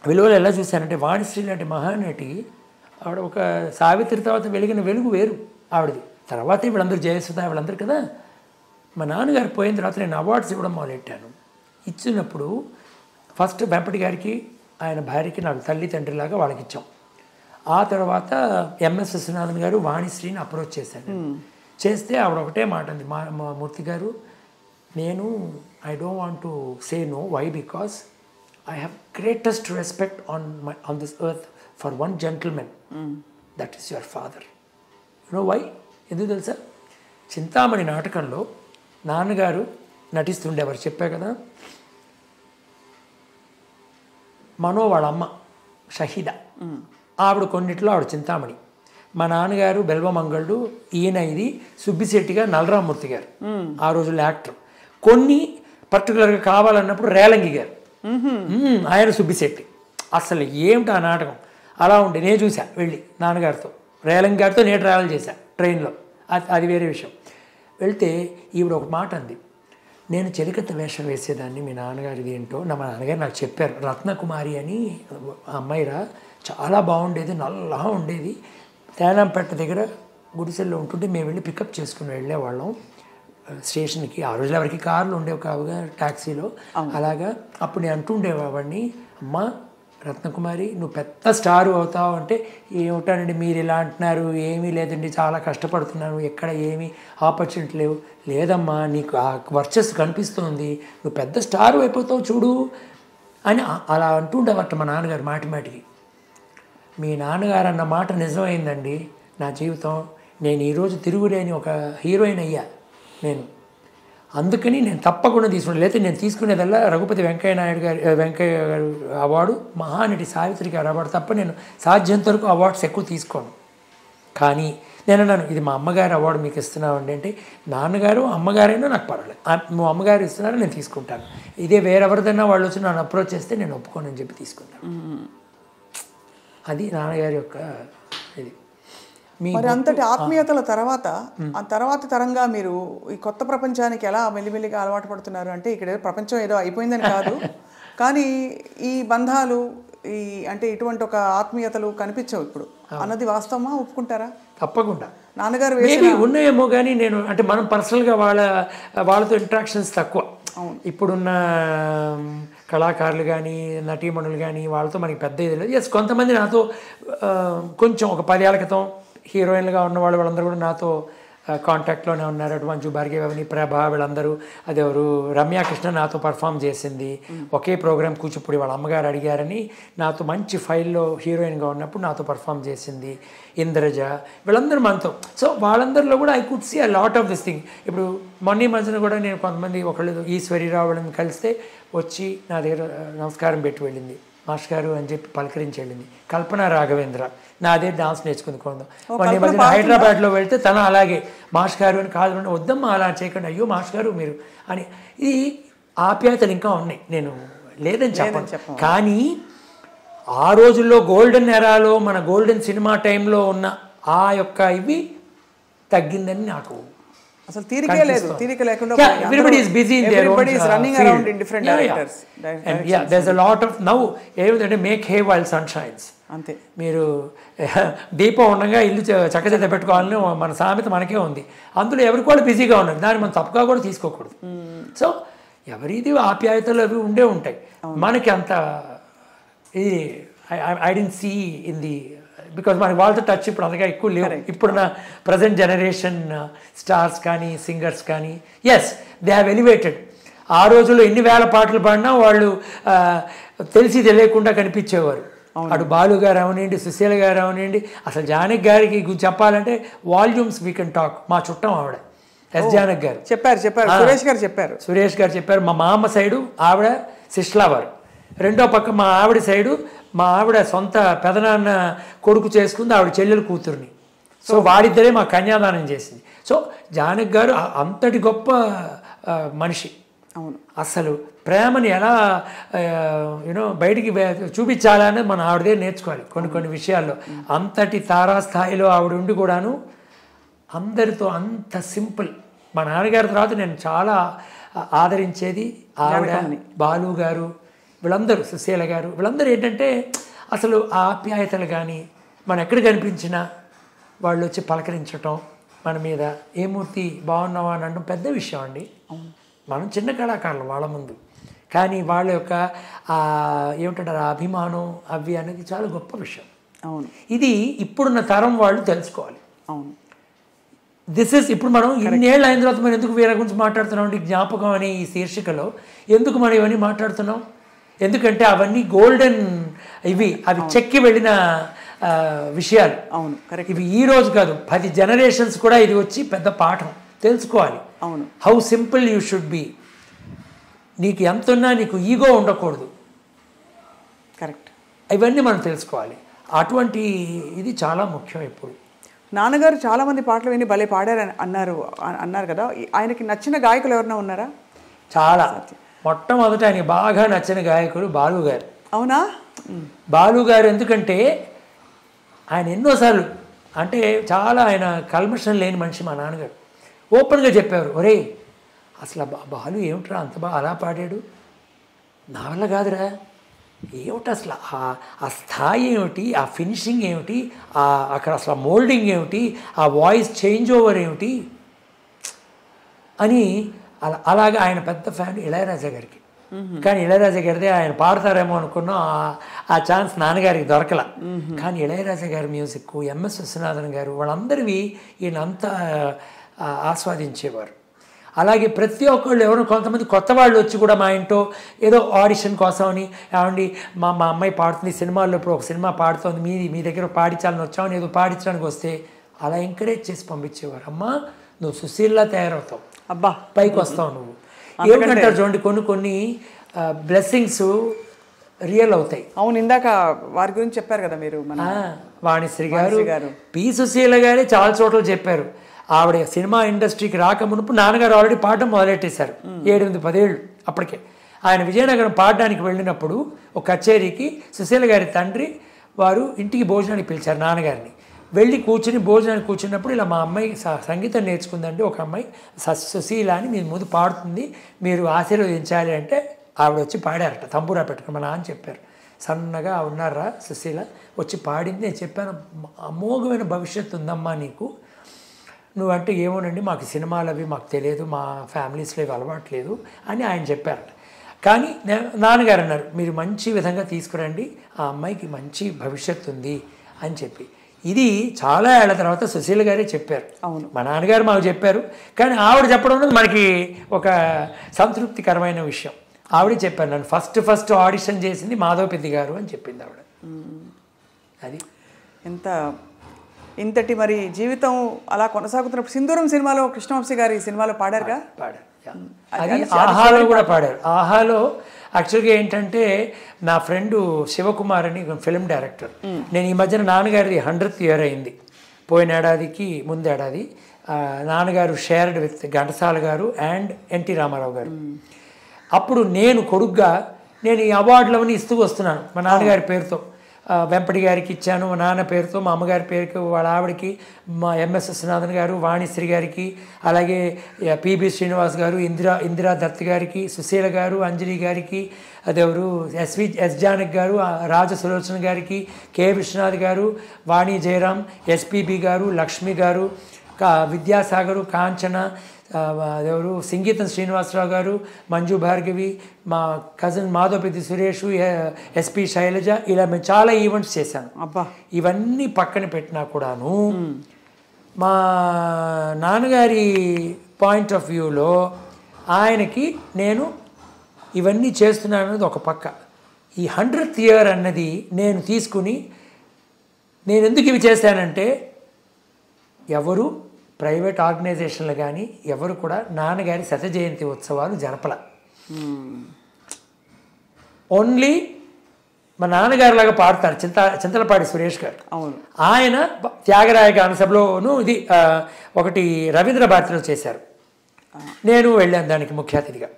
విలువలు ఎలా చూశానంటే, వాణిశ్రీ లాంటి మహానటి ఆవిడ ఒక సావిత్రి తర్వాత వెలిగిన వెలుగు వేరు ఆవిడది. తర్వాత వీళ్ళందరూ జయసుధ వీళ్ళందరూ కదా. మా నాన్నగారు పోయిన తర్వాత నేను అవార్డ్స్ ఇవ్వడం మొదలెట్టాను. ఇచ్చినప్పుడు ఫస్ట్ వెంపటి గారికి ఆయన భార్యకి నాకు తల్లి తండ్రిలాగా వాళ్ళకి ఇచ్చాం. ఆ తర్వాత ఎంఎస్ విశ్వనాథన్ గారు వాణిశ్రీని అప్రోచ్ చేశాను. చేస్తే ఆవిడ ఒకటే మాట అంది, మా మూర్తి గారు, నేను I don't want to say no, why because I have greatest respect on this earth for one gentlemen, that is your father. You know why? ఎందుకు తెలుసా? చింతామణి నాటకంలో నాన్నగారు నటిస్తుండేవారు, చెప్పా కదా. మనో వాళ్ళ అమ్మ షహీద, ఆవిడ కొన్నిట్లో ఆవిడ చింతామణి. మా నాన్నగారు బెల్వమంగళుడు, ఈయన ఇది సుబ్బిశెట్టిగా నలరామూర్తి గారు, ఆ రోజుల్లో యాక్టర్. కొన్ని పర్టికులర్గా కావాలన్నప్పుడు రేలంగి గారు, ఆయన సుబ్బిశెట్టి. అసలు ఏమిటి ఆ నాటకం అలా ఉండే. నేను చూశాను వెళ్ళి నాన్నగారితో, రేలంగి గారితో నేను ట్రావెల్ చేశాను ట్రైన్లో, అది వేరే విషయం. వెళ్తే ఈవిడ ఒక మాట అంది, నేను చెలికత్త వేషం వేసేదాన్ని, మీ నాన్నగారిది ఏంటో. మా నాన్నగారు నాకు చెప్పారు, రత్నకుమారి అని అమ్మాయిరా, చాలా బాగుండేది, నల్లగా ఉండేది, తేనాంపేట దగ్గర గుడిసెల్లో ఉంటుంటే మేము వెళ్ళి పికప్ చేసుకుని వెళ్ళేవాళ్ళం స్టేషన్కి. ఆ రోజులు ఎవరికి కార్లు ఉండేవి కావుగా, ట్యాక్సీలో అలాగా. అప్పుడు నేను అంటుండేవాడిని, అమ్మ రత్నకుమారి నువ్వు పెద్ద స్టార్ అవుతావు అంటే, ఏమిటానండి మీరు ఇలా అంటున్నారు, ఏమీ లేదండి చాలా కష్టపడుతున్నాను, ఎక్కడ ఏమీ ఆపర్చునిటీ లేవు. లేదమ్మా నీకు ఆ వర్చస్సు కనిపిస్తుంది, నువ్వు పెద్ద స్టార్ అయిపోతావు చూడు అని అలా అంటుండేవట మా నాన్నగారు మాటిమాటికి. మీ నాన్నగారు అన్న మాట నిజమైందండి నా జీవితం. నేను ఈరోజు తిరుగులేని ఒక హీరోయిన్ అయ్యా నేను. అందుకని నేను తప్పకుండా తీసుకున్నాను. లేకపోతే నేను తీసుకునేదల్లా రఘుపతి వెంకయ్య గారు అవార్డు, మహానటి సావిత్రి గారు అవార్డు తప్ప నేను సాధ్యంత వరకు అవార్డ్స్ ఎక్కువ తీసుకోను. కానీ నేను అన్నాను, ఇది మా అమ్మగారు అవార్డు మీకు ఇస్తున్నామండి అంటే, నాన్నగారు అమ్మగారైనా నాకు పర్వాలేదు, మా అమ్మగారు ఇస్తున్నారో నేను తీసుకుంటాను. ఇదే వేరెవరిదైనా వాళ్ళు వచ్చి నన్ను అప్రోచ్ చేస్తే నేను ఒప్పుకోనని చెప్పి తీసుకుంటాను. అది నాన్నగారి యొక్క ఇది. మరి అంతటి ఆత్మీయతల తర్వాత ఆ తర్వాత తరంగా మీరు ఈ కొత్త ప్రపంచానికి ఎలా మెల్లిమెల్లిగా అలవాటు పడుతున్నారు అంటే ఇక్కడ ప్రపంచం ఏదో అయిపోయిందని కాదు, కానీ ఈ బంధాలు ఈ అంటే ఇటువంటి ఒక ఆత్మీయతలు కనిపించవు ఇప్పుడు అన్నది వాస్తవమా, ఒప్పుకుంటారా? తప్పకుండా. నాన్నగారు ఉన్నాయేమో కానీ నేను అంటే మనం పర్సనల్గా వాళ్ళతో ఇంట్రాక్షన్స్ తక్కువ. ఇప్పుడున్న కళాకారులు కానీ నటీమణులు కానీ వాళ్ళతో మనకి పెద్ద ఇది లేదు. ఎస్, కొంతమంది నాతో కొంచెం ఒక 10 ఏళ్ల క్రితం హీరోయిన్లుగా ఉన్న వాళ్ళందరూ కూడా నాతో కాంటాక్ట్లోనే ఉన్నారు. అటు మంచు భార్గవి, ప్రభ, వీళ్ళందరూ. అదెవరు, రమ్యాకృష్ణ నాతో పర్ఫామ్ చేసింది ఒకే ప్రోగ్రామ్ కూచిపూడి. వాళ్ళ అమ్మగారు అడిగారని నాతో మంచి ఫైల్లో హీరోయిన్గా ఉన్నప్పుడు నాతో పర్ఫామ్ చేసింది. ఇంద్రజ, వీళ్ళందరూ మనతో. సో వాళ్ళందరిలో కూడా I could see a lot of this thing. ఇప్పుడు మొన్న మధ్యన కూడా నేను కొంతమంది ఒకళ్ళు ఈశ్వరిరావు వాళ్ళని కలిస్తే వచ్చి నా దగ్గర నమస్కారం పెట్టి వెళ్ళింది, మాస్టర్ గారు అని చెప్పి పలకరించి వెళ్ళింది. కల్పన రాఘవేంద్ర నా అదే డాన్స్ నేర్చుకుంది కొందాం. మొన్న మధ్యన హైదరాబాద్లో వెళ్తే తను అలాగే మాస్టర్ గారు అని కాదు, వద్దమ్మా అలా చేయకండి, అయ్యో మాస్టర్ గారు మీరు అని. ఇది ఆప్యాయతలు ఇంకా ఉన్నాయి, నేను లేదని చెప్పను. కానీ ఆ రోజుల్లో గోల్డెన్ ఎరాలో మన గోల్డెన్ సినిమా టైంలో ఉన్న ఆ యొక్క ఇవి తగ్గిందని నాకు అసలు తీరికే లేదు. తీరిక లేకుండా everybody is busy in their own running field. around in different directors. And yeah, there's a lot of now ఏమిటంటే make hay while sun shines. అంతే. మీరు దీపం ఉండగా ఇల్లు చక్కదిద్ద పెట్టుకోవాలని మన సామెత మనకే ఉంది. అందులో ఎవరికి వాళ్ళు బిజీగా ఉన్నారు, దాన్ని మనం తప్పుగా కూడా తీసుకోకూడదు. సో ఎవరిది ఆప్యాయతలు అవి ఉండే ఉంటాయి. మనకి అంత ఇది I didn't see in the because మనకి వాళ్ళతో టచ్ ఇప్పుడు అంతగా ఎక్కువ లేవు. ఇప్పుడున్న ప్రజెంట్ జనరేషన్ స్టార్స్ కానీ సింగర్స్ కానీ ఎస్ దే హ్యావ్ ఎలివేటెడ్. ఆ రోజుల్లో ఎన్ని వేల పాటలు పాడినా వాళ్ళు తెలిసి తెలియకుండా కనిపించేవారు. అటు బాలు గారు అవనండి, సుశీల గారు అవనండి, అసలు జానకి గారికి చెప్పాలంటే వాల్యూమ్స్ వీ కెన్ టాక్. మా చుట్టం ఆవిడ ఎస్ జానకి గారు చెప్పారు సురేష్ గారు చెప్పారు. మా మామ సైడు ఆవిడ సిస్లా వారు, రెండో పక్క మా ఆవిడ సైడు మా ఆవిడ సొంత పెదనాన్న కొడుకు చేసుకుంది ఆవిడ చెల్లెలు కూతుర్ని. సో వాడిద్దరే మా కన్యాదానం చేసింది. సో జానకి గారు అంతటి గొప్ప మనిషి. అసలు ప్రేమని ఎలా బయటికి చూపించాలని మన ఆవిడదే నేర్చుకోవాలి కొన్ని విషయాల్లో. అంతటి తారాస్థాయిలో ఆవిడ ఉండి కూడాను అందరితో అంత సింపుల్. మా నాన్నగారి తర్వాత నేను చాలా ఆదరించేది ఆవిడ, బాలు గారు, వీళ్ళందరూ, సుశీల గారు, వీళ్ళందరూ ఏంటంటే అసలు ఆప్యాయతలు కానీ మనం ఎక్కడ కనిపించినా వాళ్ళు వచ్చి పలకరించటం, మన మీద ఏ మూర్తి బాగున్నావా అని అనడం పెద్ద విషయం అండి. మనం చిన్న కళాకారులు వాళ్ళ ముందు, కానీ వాళ్ళ యొక్క ఏమిటంటారు అభిమానం అవి అనేది చాలా గొప్ప విషయం. ఇది ఇప్పుడున్న తరం వాళ్ళు తెలుసుకోవాలి. దిస్ ఇస్ ఇప్పుడు మనం ఇన్నేళ్ళు అయిన తర్వాత మనం ఎందుకు వీళ్ళ గురించి మాట్లాడుతున్నాం అంటే జ్ఞాపకం అనే ఈ శీర్షికలో ఎందుకు మనం ఇవన్నీ మాట్లాడుతున్నాం? ఎందుకంటే అవన్నీ గోల్డెన్ అవి చెక్కి వెళ్ళిన విషయాలు. ఇవి ఈ రోజు కాదు, 10 జనరేషన్స్ కూడా ఇది వచ్చి పెద్ద పాఠం తెలుసుకోవాలి. How simple you should be. నీకు ఎంత ఉన్నా నీకు ఈగో ఉండకూడదు. కరెక్ట్. ఇవన్నీ మనం తెలుసుకోవాలి. అటువంటి ఇది చాలా ముఖ్యం. ఇప్పుడు నాన్నగారు చాలామంది పాటలు విని భలే పాడారు అన్నారు కదా, ఆయనకి నచ్చిన గాయకులు ఎవరైనా ఉన్నారా? చాలా. మొట్టమొదట ఆయనకి బాగా నచ్చిన గాయకుడు బాలు గారు. అవునా? బాలు గారు ఎందుకంటే ఆయన ఎన్నోసార్లు అంటే చాలా ఆయన కల్మషం లేని మనిషి. మా నాన్నగారు ఓపెన్గా చెప్పారు, ఒరే అసలు బాలు ఏమిట్రా అంత బాగా అలా పాడాడు, నా వల్ల కాదురా, ఏమిటి అసలు ఆ స్థాయి ఏమిటి, ఆ ఫినిషింగ్ ఏమిటి, అక్కడ అసలు మోల్డింగ్ ఏమిటి, ఆ వాయిస్ చేంజ్ ఓవర్ ఏమిటి అని అలాగా ఆయన పెద్ద ఫ్యాన్ ఇళయరాజా గారికి. కానీ ఇళయరాజా గారిదే ఆయన పాడతారేమో అనుకున్నా ఆ ఛాన్స్ నాన్నగారికి దొరకల. కానీ ఇళయరాజా గారి మ్యూజిక్, ఎంఎస్ విశ్వనాథన్ గారు వాళ్ళందరివి ఈయనంతా ఆస్వాదించేవారు. అలాగే ప్రతి ఒక్కళ్ళు ఎవరో కొంతమంది కొత్త వాళ్ళు వచ్చి కూడా మా ఇంట్లో ఏదో ఆడిషన్ కోసమని, ఏమండి మా అమ్మాయి పాడుతుంది సినిమాల్లో, ఇప్పుడు ఒక సినిమా పాడుతోంది, మీ దగ్గర పాడించాలని వచ్చామని ఏదో పాడించడానికి వస్తే అలా ఎంకరేజ్ చేసి పంపించేవారు. అమ్మా నువ్వు సుశీల్లా తయారవుతావు, అబ్బా పైకి వస్తావు నువ్వు. ఏమిటంటారు చూడండి, కొన్ని బ్లెస్సింగ్స్ రియల్ అవుతాయి. అవును, ఇందాక వారి గురించి చెప్పారు కదా మీరు. వాణిశ్రీ గారు, పి సుశీల గారే చాలా చోట్ల చెప్పారు. ఆవిడ సినిమా ఇండస్ట్రీకి రాకమునుపు నాన్నగారు ఆల్రెడీ పాడడం మొదలెట్టేశారు. 7-10 ఏళ్ళు అప్పటికే. ఆయన విజయనగరం పాడడానికి వెళ్ళినప్పుడు ఒక కచేరీకి సుశీల గారి తండ్రి వారు ఇంటికి భోజనానికి పిలిచారు నాన్నగారిని. వెళ్ళి కూర్చుని భోజనానికి కూర్చున్నప్పుడు ఇలా మా అమ్మాయి సంగీతం నేర్చుకుందండి, ఒక అమ్మాయి సుశీల అని మీ ముందు పాడుతుంది, మీరు ఆశీర్వదించాలి అంటే ఆవిడ వచ్చి పాడారట, తంబూరా పెట్టుకుని మా నాన్న చెప్పారు. సన్నగా ఉన్నారా సుశీల, వచ్చి పాడింది. నేను చెప్పాను, అమోఘమైన భవిష్యత్తు ఉందమ్మా నీకు, నువ్వంటే ఏమోనండి మాకు సినిమాలు అవి మాకు తెలియదు, మా ఫ్యామిలీస్లో ఇవి అలవాట్లేదు అని ఆయన చెప్పారట. కానీ నాన్నగారు అన్నారు, మీరు మంచి విధంగా తీసుకురండి, ఆ అమ్మాయికి మంచి భవిష్యత్తు ఉంది అని చెప్పి. ఇది చాలా ఏళ్ల తర్వాత సుశీల గారే చెప్పారు. అవును, మా నాన్నగారు మాకు చెప్పారు, కానీ ఆవిడ చెప్పడం అనేది మనకి ఒక సంతృప్తికరమైన విషయం. ఆవిడే చెప్పారు, నన్ను ఫస్ట్ ఆడిషన్ చేసింది మాధవపెద్ది గారు అని చెప్పింది ఆవిడ. అది ఇంతటి మరి జీవితం అలా కొనసాగుతున్నప్పుడు సింధూరం సినిమాలో కృష్ణవంశీ గారి సినిమాలో పాడారుగా. పాడారు, అది ఆహాలో కూడా పాడారు. ఆహాలో యాక్చువల్గా ఏంటంటే నా ఫ్రెండు శివకుమార్ అని ఫిల్మ్ డైరెక్టర్, నేను ఈ మధ్యన నాన్నగారిది 100th ఇయర్ అయింది, పోయిన ఏడాదికి ముందేడాది నాన్నగారు షేర్డ్ విత్ ఘంటసాల గారు అండ్ ఎన్టీ రామారావు గారు. అప్పుడు నేను కొడుగ్గా నేను ఈ అవార్డులవన్నీ ఇస్తూ వస్తున్నాను మా నాన్నగారి పేరుతో. వెంపటి గారికి ఇచ్చాను మా నాన్న పేరుతో, మా అమ్మగారి పేరుకి, వాళ్ళ ఆవిడకి, మా ఎంఎస్ విశ్వనాథన్ గారు, వాణిశ్రీ గారికి, అలాగే పిబి శ్రీనివాస్ గారు, ఇందిరా దత్ గారికి, సుశీల గారు, అంజలి గారికి, అదెవరు ఎస్ జానక్ గారు, రాజ సులోచన గారికి, కె విశ్వనాథ్ గారు, వాణి జయరాం, ఎస్పిబి గారు, లక్ష్మి గారు, విద్యాసాగరు, కాంచన, అదెవరు సింగీతం శ్రీనివాసరావు గారు, మంజు భార్గవి, మా కజిన్ మాధవపెద్ది సురేష్, ఎస్పి శైలజ, ఇలా మేము చాలా ఈవెంట్స్ చేశాను. అబ్బా, ఇవన్నీ పక్కన పెట్టినా కూడాను మా నాన్నగారి పాయింట్ ఆఫ్ వ్యూలో ఆయనకి నేను ఇవన్నీ చేస్తున్నాను అనేది ఒక పక్క. ఈ 100th ఇయర్ అన్నది నేను తీసుకుని నేను ఎందుకు ఇవి చేశానంటే, ఎవరు ప్రైవేట్ ఆర్గనైజేషన్లు కానీ ఎవరు కూడా నాన్నగారి శత జయంతి ఉత్సవాలు జరపల. ఓన్లీ మా నాన్నగారిలాగా పాడతారు చింతలపాడి సురేష్ గారు. అవును, ఆయన త్యాగరాయ గాన సభలోను ఇది ఒకటి రవీంద్ర భారతిలో చేశారు, నేను వెళ్ళాను దానికి ముఖ్య అతిథిగా.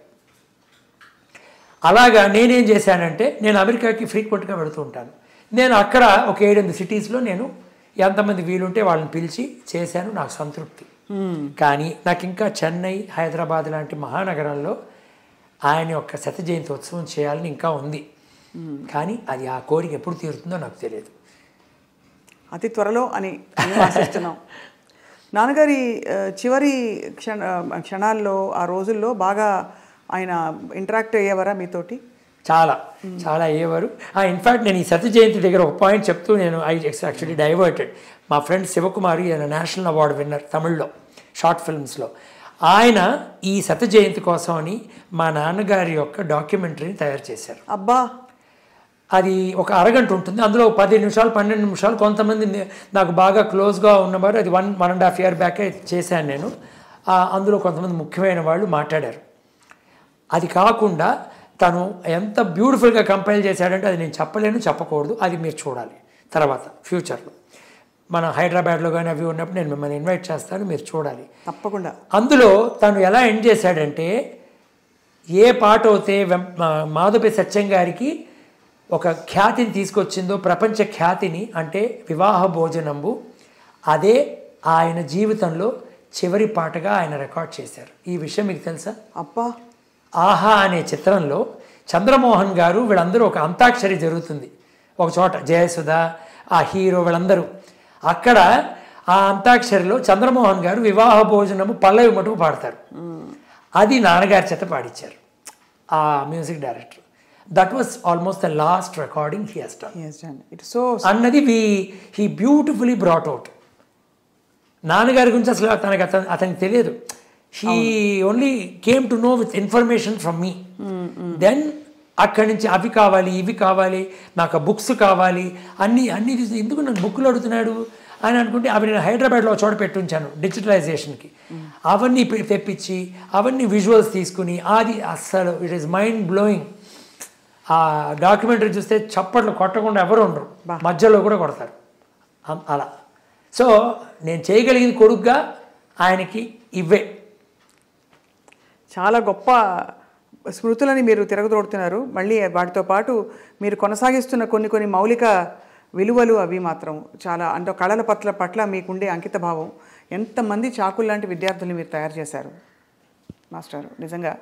అలాగా నేనేం చేశానంటే, నేను అమెరికాకి ఫ్రీక్వెంట్గా వెళుతూ ఉంటాను. నేను అక్కడ ఒక 7-8 సిటీస్లో నేను ఎంతమంది వీలుంటే వాళ్ళని పిలిచి చేశాను, నాకు సంతృప్తి. కానీ నాకు ఇంకా చెన్నై, హైదరాబాద్ లాంటి మహానగరాల్లో ఆయన యొక్క శత జయంతి ఉత్సవం చేయాలని ఇంకా ఉంది. కానీ అది ఆ కోరిక ఎప్పుడు తీరుతుందో నాకు తెలియదు. అతి త్వరలో అని ఆశిస్తున్నాం. నాన్నగారి చివరి క్షణాల్లో ఆ రోజుల్లో బాగా ఆయన ఇంటరాక్ట్ అయ్యేవారా మీతోటి? చాలా చాలా అయ్యేవారు. ఇన్ఫ్యాక్ట్ నేను ఈ సత్య జయంతి దగ్గర ఒక పాయింట్ చెప్తూ నేను యాక్చువల్లీ డైవర్టెడ్. మా ఫ్రెండ్ శివకుమారి, ఆయన నేషనల్ అవార్డు విన్నర్ తమిళ్లో షార్ట్ ఫిల్మ్స్లో. ఆయన ఈ సత్య జయంతి కోసం అని మా నాన్నగారి యొక్క డాక్యుమెంటరీని తయారు చేశారు. అబ్బా, అది ఒక అరగంట ఉంటుంది, అందులో 10 నిమిషాలు 12 నిమిషాలు. కొంతమంది నాకు బాగా క్లోజ్గా ఉన్నవారు, అది 1.5 year బ్యాకే చేశాను నేను. అందులో కొంతమంది ముఖ్యమైన వాళ్ళు మాట్లాడారు. అది కాకుండా తను ఎంత బ్యూటిఫుల్గా కంపైల్ చేశాడంటే అది నేను చెప్పలేను, చెప్పకూడదు, అది మీరు చూడాలి తర్వాత ఫ్యూచర్లో. మన హైదరాబాద్లో కానీ అవి ఉన్నప్పుడు నేను మిమ్మల్ని ఇన్వైట్ చేస్తాను, మీరు చూడాలి తప్పకుండా. అందులో తను ఎలా ఎండ్ చేశాడంటే, ఏ పాట అయితే మాధవపెద్ది సత్యం గారికి ఒక ఖ్యాతిని తీసుకొచ్చిందో, ప్రపంచ ఖ్యాతిని, అంటే వివాహ భోజనంబు, అదే ఆయన జీవితంలో చివరి పాటగా ఆయన రికార్డ్ చేశారు. ఈ విషయం మీకు తెలుసా? అబ్బా, ఆహా అనే చిత్రంలో చంద్రమోహన్ గారు వీళ్ళందరూ ఒక అంతాక్షరి జరుగుతుంది ఒక చోట, జయసుధ, ఆ హీరో వీళ్ళందరూ. అక్కడ ఆ అంతాక్షరిలో చంద్రమోహన్ గారు వివాహ భోజనము పల్లవి మటుకు పాడతారు. అది నాన్నగారి చేత పాడించారు ఆ music director. That was almost the last recording he has done అన్నది హీ బ్యూటిఫుల్లీ బ్రాట్ అవుట్. నాన్నగారి గురించి అసలు అతనికి తెలియదు. He only came to know with information from me. Then అక్కడి నుంచి అవి కావాలి, ఇవి కావాలి, నాకు బుక్స్ కావాలి, అన్నీ ఎందుకు నన్ను బుక్లు అడుగుతున్నాడు అని అనుకుంటే అవి నేను హైదరాబాద్లో చోట పెట్టుంచాను డిజిటలైజేషన్కి. అవన్నీ తెప్పించి అవన్నీ విజువల్స్ తీసుకుని, అది అస్సలు ఇట్ ఈస్ మైండ్ బ్లోయింగ్. ఆ డాక్యుమెంటరీ చూస్తే చప్పట్లు కొట్టకుండా ఎవరు ఉండరు, మధ్యలో కూడా కొడతారు అలా. సో నేను చేయగలిగింది కొడుగ్గా ఆయనకి ఇవే. చాలా గొప్ప స్మృతులని మీరు తిరగదోడుతున్నారు. మళ్ళీ వాటితో పాటు మీరు కొనసాగిస్తున్న కొన్ని మౌలిక విలువలు అవి మాత్రం చాలా అంటే కళల పట్ల మీకుండే అంకిత భావం, ఎంతమంది చాకులు లాంటి విద్యార్థుల్ని మీరు తయారు చేశారు మాస్టర్. నిజంగా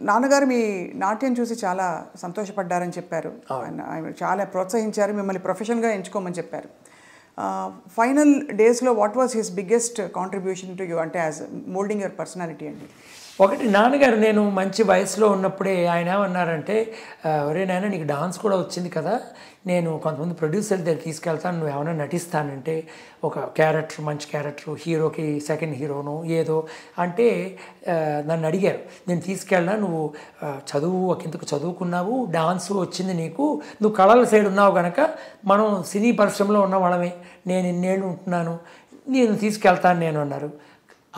నాన్నగారు మీ నాట్యం చూసి చాలా సంతోషపడ్డారని చెప్పారు, ఆయన చాలా ప్రోత్సహించారు, మిమ్మల్ని ప్రొఫెషన్గా ఎంచుకోమని చెప్పారు. ఫైనల్ డేస్లో what was his biggest contribution to you అంటే యాజ్ మోల్డింగ్ యువర్ పర్సనాలిటీ అండి? ఒకటి, నాన్నగారు నేను మంచి వయసులో ఉన్నప్పుడే ఆయన ఏమన్నారంటే, ఒరే నాయన నీకు డాన్స్ కూడా వచ్చింది కదా, నేను కొంతమంది ప్రొడ్యూసర్ దగ్గర తీసుకెళ్తాను, నువ్వు ఏమైనా నటిస్తానంటే ఒక క్యారెక్టర్, మంచి క్యారెక్టర్, హీరోకి సెకండ్ హీరోను ఏదో అంటే నన్ను అడిగారు. నేను తీసుకెళ్ళినా, నువ్వు చదువు ఒకంతకు చదువుకున్నావు, డాన్స్ వచ్చింది నీకు, నువ్వు కళల సైడ్ ఉన్నావు కనుక మనం సినీ పరిశ్రమలో ఉన్న వాళ్ళమే, నేను ఇన్నేళ్ళు ఉంటున్నాను, నేను తీసుకెళ్తాను నేను అన్నారు.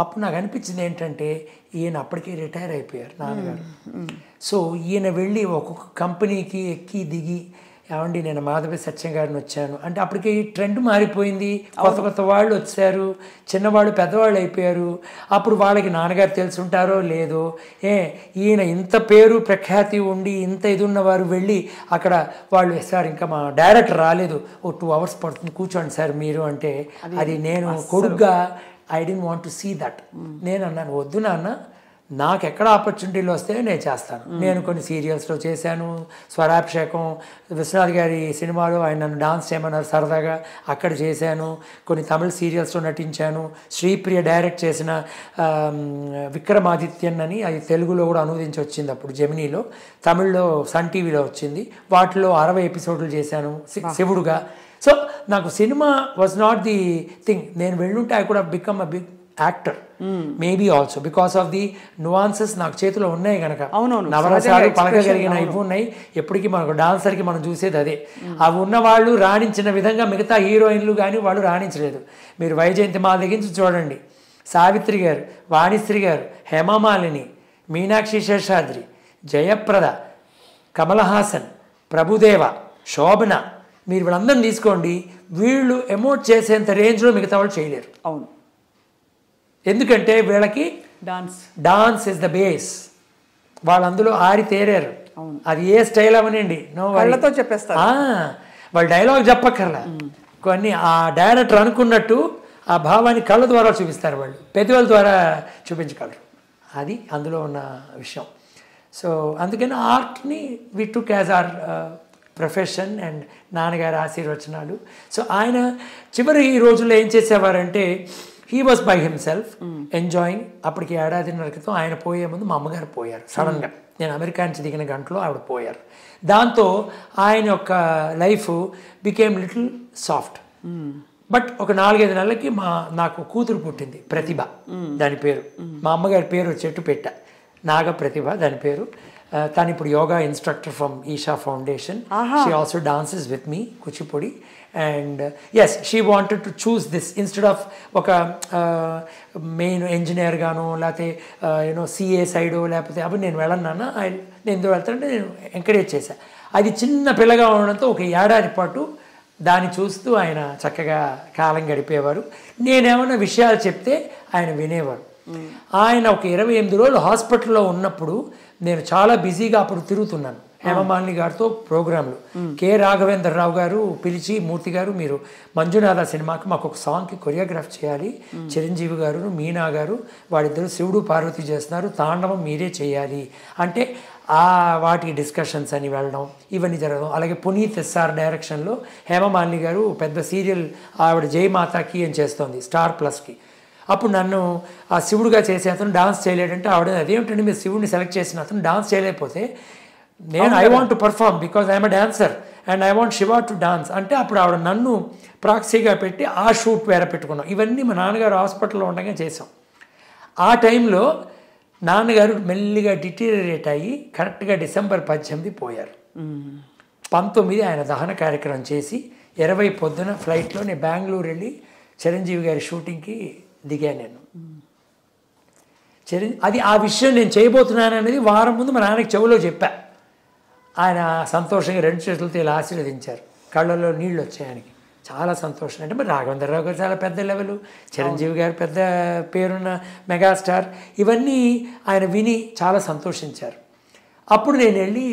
అప్పుడు నాకు అనిపించింది ఏంటంటే, ఈయన అప్పటికే రిటైర్ అయిపోయారు నాన్నగారు. సో ఈయన వెళ్ళి ఒక్కొక్క కంపెనీకి ఎక్కి దిగి, ఏమండి నేను మాధవి సత్యం గారిని వచ్చాను అంటే అప్పటికి ట్రెండ్ మారిపోయింది, కొత్త కొత్త వాళ్ళు వచ్చారు, చిన్నవాళ్ళు పెద్దవాళ్ళు అయిపోయారు. అప్పుడు వాళ్ళకి నాన్నగారు తెలుసుంటారో లేదో, ఈయన ఇంత పేరు ప్రఖ్యాతి ఉండి ఇంత ఇది ఉన్నవారు వెళ్ళి అక్కడ వాళ్ళు, సార్ ఇంకా మా డైరెక్టర్ రాలేదు, ఓ 2 hours పడుతుంది కూర్చోండి సార్ మీరు అంటే, అది నేను కొడుగ్గా I don't want to see that. నేను అన్నాను, వద్దు నాన్న, నాకు ఎక్కడ ఆపర్చునిటీలు వస్తే నేను చేస్తాను. నేను కొన్ని సీరియల్స్లో చేశాను, స్వరాభిషేకం విశ్వనాథ్ గారి సినిమాలో ఆయన నన్ను డాన్స్ చేయమన్నారు సరదాగా, అక్కడ చేశాను. కొన్ని తమిళ సీరియల్స్లో నటించాను. శ్రీప్రియ డైరెక్ట్ చేసిన విక్రమాదిత్యన్ అని, అది తెలుగులో కూడా అనువదించి వచ్చింది అప్పుడు జెమినీలో, తమిళ్లో సన్ టీవీలో వచ్చింది. వాటిలో 60 ఎపిసోడ్లు చేశాను శివుడుగా. సో నాకు cinema was not the thing. నేను వెళ్ళుంటే I could have become a big actor maybe also because of the nuances నాకు చేతిలో ఉన్నాయి కనుక. నవరసాలు పలకగలిగిన ఇవి ఉన్నాయి. ఎప్పటికీ మనకు డాన్సర్కి మనం చూసేది అదే. అవి ఉన్న వాళ్ళు రాణించిన విధంగా మిగతా హీరోయిన్లు కానీ వాళ్ళు రాణించలేదు. మీరు వైజయంతి మాల దగ్గరించి చూడండి, సావిత్రి గారు, వాణిశ్రీ గారు, హేమమాలిని, మీనాక్షి శేషాద్రి, జయప్రద, కమల్ హాసన్, ప్రభుదేవ, శోభన, మీరు వీళ్ళందరినీ తీసుకోండి, వీళ్ళు ఎమోట్ చేసేంత రేంజ్లో మిగతా వాళ్ళు చేయలేరు. అవును, ఎందుకంటే వీళ్ళకి డాన్స్ ఇస్ ద బేస్. వాళ్ళు అందులో ఆరి తేరారు. అది ఏ స్టైల్ అవనండి, వాళ్ళతో చెప్పేస్తారు, వాళ్ళు డైలాగ్ చెప్పక్కర్లా, కొన్ని ఆ డైరెక్టర్ అనుకున్నట్టు ఆ భావాన్ని కళ్ళ ద్వారా చూపిస్తారు, వాళ్ళు పెదవుల ద్వారా చూపించగలరు. అది అందులో ఉన్న విషయం. సో అందుకని ఆర్ట్ని we took as our profession and నాన్నగారి ఆశీర్వచనాలు. సో ఆయన చివరి ఈ రోజుల్లో ఏం చేసేవారంటే, he was by himself enjoying. అప్పటికి 1.5 ఏళ్ల క్రితం ఆయన పోయే ముందు మా అమ్మగారు పోయారు సడన్గా. నేను అమెరికా నుంచి దిగిన గంటలో ఆవిడ పోయారు. దాంతో ఆయన యొక్క life became little soft. But ఒక 4-5 నెలలకి నాకు కూతురు పుట్టింది, ప్రతిభ దాని పేరు. మా అమ్మగారి పేరు చెట్టు పెట్ట, నాగ ప్రతిభ దాని పేరు. తను ఇప్పుడు yoga instructor from Isha Foundation. She also dances with me Kuchipudi. And yes, she wanted to choose this instead of ఒక మెయిన్ ఇంజనీర్ గాను, లేకపోతే యూనో సిఏ సైడు, లేకపోతే అవి నేను వెళ్ళన్నాను. నేను ఎందుకు వెళ్తానంటే నేను ఎంకరేజ్ చేశాను. అది చిన్న పిల్లగా ఉండడంతో ఒక 1 ఏడాది పాటు దాన్ని చూస్తూ ఆయన చక్కగా కాలం గడిపేవారు. నేనేమన్నా విషయాలు చెప్తే ఆయన వినేవారు. ఆయన ఒక 28 రోజులు హాస్పిటల్లో ఉన్నప్పుడు నేను చాలా బిజీగా అప్పుడు తిరుగుతున్నాను. హేమమాలిని గారితో ప్రోగ్రాంలు, కె రాఘవేంద్రరావు గారు పిలిచి, మూర్తి గారు మీరు మంజునాథ సినిమాకి మాకు ఒక సాంగ్కి కొరియోగ్రాఫ్ చేయాలి, చిరంజీవి గారు, మీనా గారు వాళ్ళిద్దరు శివుడు పార్వతి చేస్తున్నారు, తాండవం మీరే చేయాలి అంటే వాటి డిస్కషన్స్ అని వెళ్ళడం, ఇవన్నీ జరగడం. అలాగే పునీత్ ఎస్ఆర్ డైరెక్షన్లో హేమమాలిని గారు పెద్ద సీరియల్ ఆవిడ జయమాతాకి అని చేస్తోంది స్టార్ ప్లస్కి. అప్పుడు నన్ను ఆ శివుడుగా చేసే అతను డాన్స్ చేయలేడంటే ఆవిడ, అదేమిటంటే మీరు శివుడిని సెలెక్ట్ చేసిన అతను డాన్స్ చేయలేకపోతే, నేను I want to perform because I'm a dancer and I want Shiva to dance అంటే అప్పుడు ఆవిడ నన్ను ప్రాక్సీగా పెట్టి ఆ షూట్ వేరే పెట్టుకున్నాం. ఇవన్నీ మా నాన్నగారు హాస్పిటల్లో ఉండగా చేసాం. ఆ టైంలో నాన్నగారు మెల్లిగా డిటీరియరేట్ అయ్యి కరెక్ట్గా December 18 పోయారు. 19 ఆయన దహన కార్యక్రమం చేసి 20 పొద్దున ఫ్లైట్లో నేను బెంగళూరు వెళ్ళి చిరంజీవి గారి షూటింగ్కి దిగాను నేను. అది ఆ విషయం నేను చేయబోతున్నాను అనేది వారం ముందు మా నాన్నకి చెవులో చెప్పా. ఆయన సంతోషంగా 2 చేతులతో ఇలా ఆశీర్వదించారు, కళ్ళల్లో నీళ్ళు వచ్చాయి ఆయనకి. చాలా సంతోషం. అంటే మరి రాఘవేంద్రరావు గారు చాలా పెద్ద లెవెల్, చిరంజీవి గారు పెద్ద పేరున్న మెగాస్టార్, ఇవన్నీ ఆయన విని చాలా సంతోషించారు. అప్పుడు నేను వెళ్ళి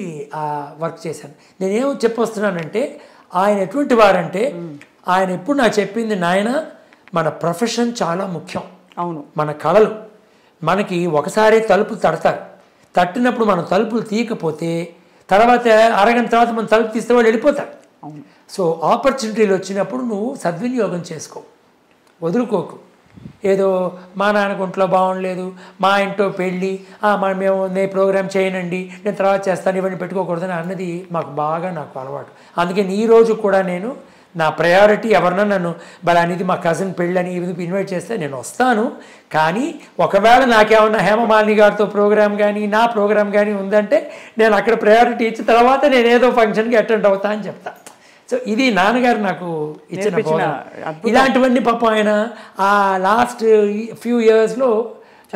వర్క్ చేశాను. నేనేమో చెప్పొస్తున్నానంటే ఆయన ఎటువంటి వారంటే ఆయన ఎప్పుడు నాకు చెప్పింది, నాయన మన ప్రొఫెషన్ చాలా ముఖ్యం. అవును, మన కళలు మనకి ఒకసారి తలుపు తడతారు, తట్టినప్పుడు మనం తలుపులు తీయకపోతే తర్వాత అరగంట తర్వాత మనం తలుపు తీస్తే వాళ్ళు వెళ్ళిపోతారు. సో ఆపర్చునిటీలు వచ్చినప్పుడు నువ్వు సద్వినియోగం చేసుకో, వదులుకోకు. ఏదో మా నాన్నకు ఒంట్లో బాగుండలేదు, మా ఇంట్లో పెళ్ళి, నేను ప్రోగ్రామ్ చేయనండి, నేను తర్వాత చేస్తాను, ఇవన్నీ పెట్టుకోకూడదని అన్నది నాకు అలవాటు. అందుకని ఈ రోజు కూడా నేను నా ప్రయారిటీ ఎవరన్నా నన్ను అనేది మా కజిన్ పెళ్ళని ఇన్వైట్ చేస్తే నేను వస్తాను. కానీ ఒకవేళ నాకేమన్నా హేమమాలిని గారితో ప్రోగ్రామ్ కానీ నా ప్రోగ్రామ్ కానీ ఉందంటే నేను అక్కడ ప్రయారిటీ ఇచ్చిన తర్వాత నేను ఏదో ఫంక్షన్కి అటెండ్ అవుతా అని చెప్తా. సో ఇది నాన్నగారు నాకు ఇచ్చిన బోధన. ఇలాంటివన్నీ పాపం ఆయన ఆ లాస్ట్ ఫ్యూ ఇయర్స్లో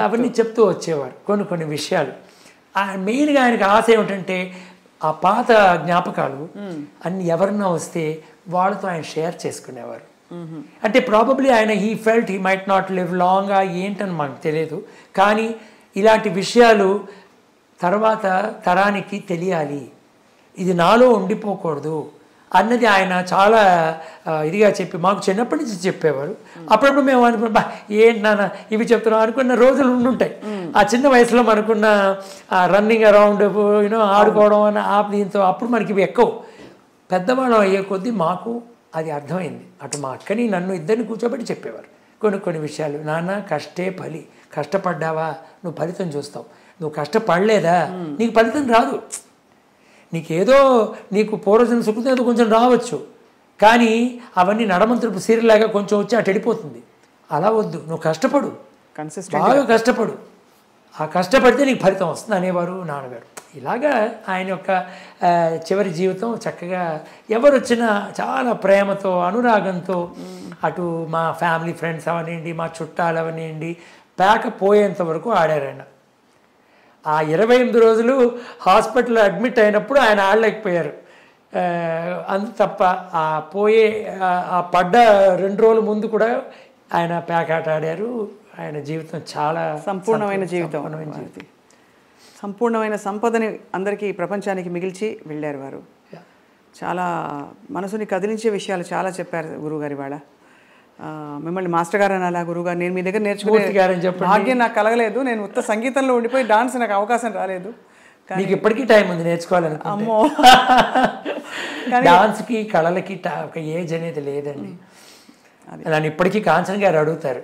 అవన్నీ చెప్తూ వచ్చేవారు కొన్ని విషయాలు. మెయిన్గా ఆయనకు ఆశ ఏమిటంటే ఆ పాత జ్ఞాపకాలు అన్ని ఎవరన్నా వస్తే వాళ్ళతో ఆయన షేర్ చేసుకునేవారు. అంటే ప్రాబబ్లీ ఆయన he felt he might not live long ఏంటని మనకు తెలియదు, కానీ ఇలాంటి విషయాలు తర్వాత తరానికి తెలియాలి, ఇది నాలో ఉండిపోకూడదు అన్నది ఆయన చాలా ఇదిగా చెప్పి మాకు చిన్నప్పటి నుంచి చెప్పేవారు. అప్పుడప్పుడు మేము అనుకున్నా ఏంటి నాన్న ఇవి చెప్తున్నాం అనుకున్న రోజులు ఉండుంటాయి. ఆ చిన్న వయసులో మనకున్న రన్నింగ్ అరౌండ్ ఆడుకోవడం అన్న దీంతో అప్పుడు మనకి ఇవి ఎక్కువ. పెద్దవాళ్ళం అయ్యే కొద్దీ మాకు అది అర్థమైంది. అటు మా అక్కని నన్ను ఇద్దరిని కూర్చోబెట్టి చెప్పేవారు కొన్ని విషయాలు. నాన్న కష్టే ఫలి, కష్టపడ్డావా నువ్వు ఫలితం చూస్తావు, నువ్వు కష్టపడలేదా నీకు ఫలితం రాదు. నీకు పూర్వజన్మ సుకృతం ఏదో కొంచెం రావచ్చు, కానీ అవన్నీ నడమంతుడు సీరియలాగా కొంచెం వచ్చి అటు వెళ్ళిపోతుంది. అలా వద్దు, నువ్వు కష్టపడు, బాగా కష్టపడు, ఆ కష్టపడితే నీకు ఫలితం వస్తుంది అనేవారు నాన్నగారు. ఇలాగా ఆయన యొక్క చివరి జీవితం చక్కగా ఎవరు వచ్చినా చాలా ప్రేమతో అనురాగంతో అటు మా ఫ్యామిలీ ఫ్రెండ్స్ అవనివ్వండి, మా చుట్టాలు అవనివ్వండి, పోయేంత వరకు ఆడారు ఆయన. ఆ 28 రోజులు హాస్పిటల్లో అడ్మిట్ అయినప్పుడు ఆయన ఆడలేకపోయారు. అంత తప్ప ఆ పడ్డ 2 రోజుల ముందు కూడా ఆయన పేకాట ఆడారు. ఆయన జీవితం చాలా సంపూర్ణమైన జీవితం, సంపూర్ణమైన సంపదని అందరికీ ప్రపంచానికి మిగిల్చి వెళ్ళారు వారు. చాలా మనసుని కదిలించే విషయాలు చాలా చెప్పారు గురువుగారి వాళ్ళ. మిమ్మల్ని మాస్టర్ గారు అనాలా గురువుగారు? నేను మీ దగ్గర నేర్చుకునే భాగ్యం నాకు కలగలేదు. నేను ఉత్త సంగీతంలో ఉండిపోయి డాన్స్ నాకు అవకాశం రాలేదు. నీకు ఇప్పటికీ టైం ఉంది నేర్చుకోవాలని. అమ్మో, డాన్స్కి కళలకి ఒక ఏజ్ అనేది లేదండి. నన్ను ఇప్పటికీ కాంచన్ గారు అడుగుతారు,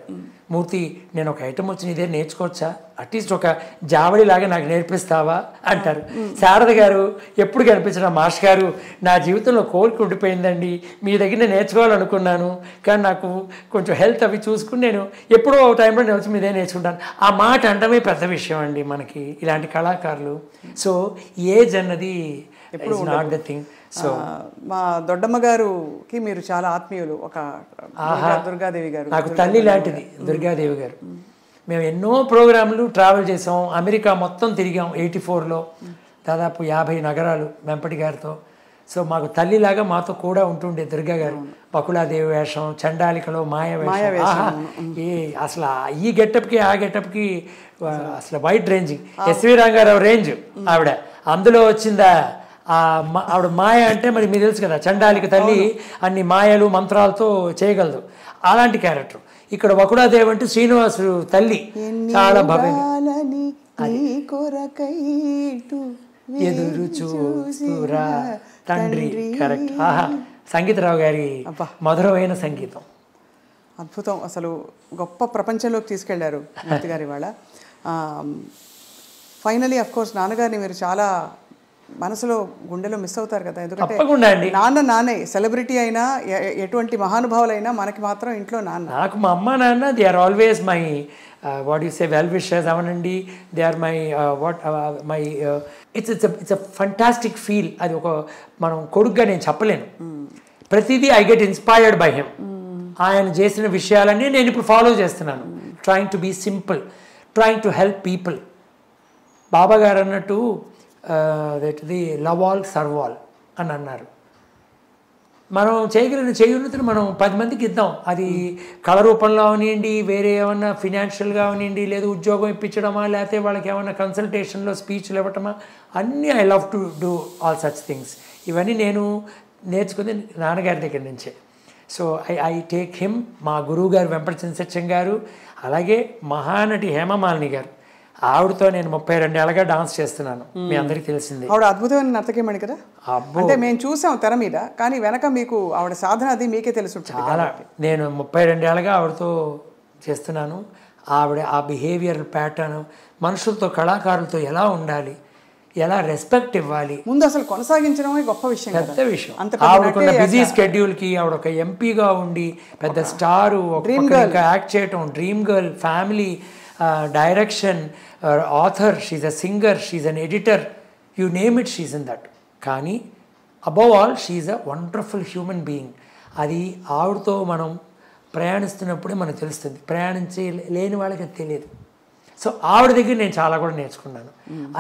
మూర్తి నేను ఒక ఐటమ్ వచ్చి ఇదే నేర్చుకోవచ్చా, అట్లీస్ట్ ఒక జావళిలాగా నాకు నేర్పిస్తావా అంటారు. శారద గారు ఎప్పుడు కనిపించిన మాస్టర్ గారు నా జీవితంలో కోరిక ఉండిపోయిందండి, మీ దగ్గర నేను నేర్చుకోవాలనుకున్నాను, కానీ నాకు కొంచెం హెల్త్ అవి చూసుకుని నేను ఎప్పుడో ఒక టైంలో నేను వచ్చి మీదే నేర్చుకుంటాను. ఆ మాట అనడమే పెద్ద విషయం అండి మనకి ఇలాంటి కళాకారులు. సో ఏజ్ అన్నది నాట్ ద థింగ్. సో మా దొడ్డమ్మ గారుకి మీరు చాలా ఆత్మీయులు. ఒక దుర్గాదేవి గారు నాకు తల్లి లాంటిది దుర్గాదేవి గారు. మేము ఎన్నో ప్రోగ్రాంలు ట్రావెల్ చేసాం, అమెరికా మొత్తం తిరిగాం 84లో, దాదాపు 50 నగరాలు వెంపటి గారితో. సో మాకు తల్లిలాగా మాతో కూడా ఉంటుండే దుర్గా గారు. బకుళాదేవి వేషం, చండాలికలో మాయ వేషం, అసలు ఈ గెటప్కి ఆ గెటప్కి అసలు wide ranging. SV Ranga Rao range ఆవిడ. అందులో వచ్చిందా ఆవిడ మాయ అంటే మరి మీకు తెలుసు కదా, చండాలిక తల్లి అన్ని మాయలు మంత్రాలతో చేయగలదు, అలాంటి క్యారెక్టర్. ఇక్కడ వకుడాదేవి అంటే శ్రీనివాసు తల్లి, చాలా భవ్యంగా ఎదురు చూస్తురా తండ్రి. కరెక్ట్. సంగీతరావు గారి మధురమైన సంగీతం, అద్భుతం. అసలు గొప్ప ప్రపంచంలోకి తీసుకెళ్లారు మూర్తి గారి వాళ్ళ. ఫైనలీ అఫ్ కోర్స్ నాన్నగారిని మీరు చాలా మనసులో గుండెలో మిస్ అవుతారు కదా, ఎందుకంటే నాన్నే సెలబ్రిటీ అయినా ఎటువంటి మహానుభావులైనా మనకి మాత్రం ఇంట్లో నాన్న. నాకు మా అమ్మ నాన్న they are always my what you say well wishers అవనండి, they are my my it's a fantastic feel. అది ఒక మనం కొడుగ్గా నేను చెప్పలేను. ప్రతిదీ I get inspired by him. ఆయన చేసిన విషయాలన్నీ నేను ఇప్పుడు ఫాలో చేస్తున్నాను. Trying to be simple, trying to help people. Baba గారు అన్నట్టు that the love all serve all అని అన్నారు. మనం చేయగలిగిన చేయున్నతులు మనం 10 మందికి ఇద్దాం. అది కళ రూపంలో అవనివ్వండి, వేరే ఏమన్నా ఫినాన్షియల్గా అవనివ్వండి, లేదు ఉద్యోగం ఇప్పించడమా, లేకపోతే వాళ్ళకి ఏమన్నా కన్సల్టేషన్లో స్పీచ్లు ఇవ్వటమా, అన్నీ I love to do all such things. ఇవన్నీ నేను నేర్చుకుంది నాన్నగారి దగ్గర నుంచే. So I take him. మా గురువు గారు వెంపటి సత్యం గారు, అలాగే మహానటి హేమమాలిని గారు, ఆవిడతో నేను 32 ఏళ్ళగా డాన్స్ చేస్తున్నాను, మీ అందరికీ తెలిసింది. ఆవిడ అద్భుతమైన నర్తకిమణి కదా. అంటే మేము చూసాం తెర మీద, కానీ వెనక మీకు ఆవిడ సాధన అది మీకే తెలుసు. చాలా నేను 32 ఏళ్ళగా ఆవిడతో చేస్తున్నాను. ఆవిడ ఆ బిహేవియర్ ప్యాటర్న్, మనుషులతో కళాకారులతో ఎలా ఉండాలి, ఎలా రెస్పెక్ట్ ఇవ్వాలి, ముందు అసలు కొనసాగించడమే గొప్ప విషయం, పెద్ద విషయం. ఆవిడకున్న బిజీ స్కెడ్యూల్కి ఆవిడ ఒక ఎంపీగా ఉండి పెద్ద స్టారు, ఇంకా యాక్ట్ చేయటం, dream girl, family, direction, author, she's a singer, she's an editor, you name it, she's in that. కానీ above all she's a wonderful human being. అది ఆవిడతో మనం ప్రయాణిస్తున్నప్పుడే మనకు తెలుస్తుంది, ప్రయాణించి లేని వాళ్ళకి అది తెలియదు. సో ఆవిడ దగ్గర నేను చాలా కూడా నేర్చుకున్నాను.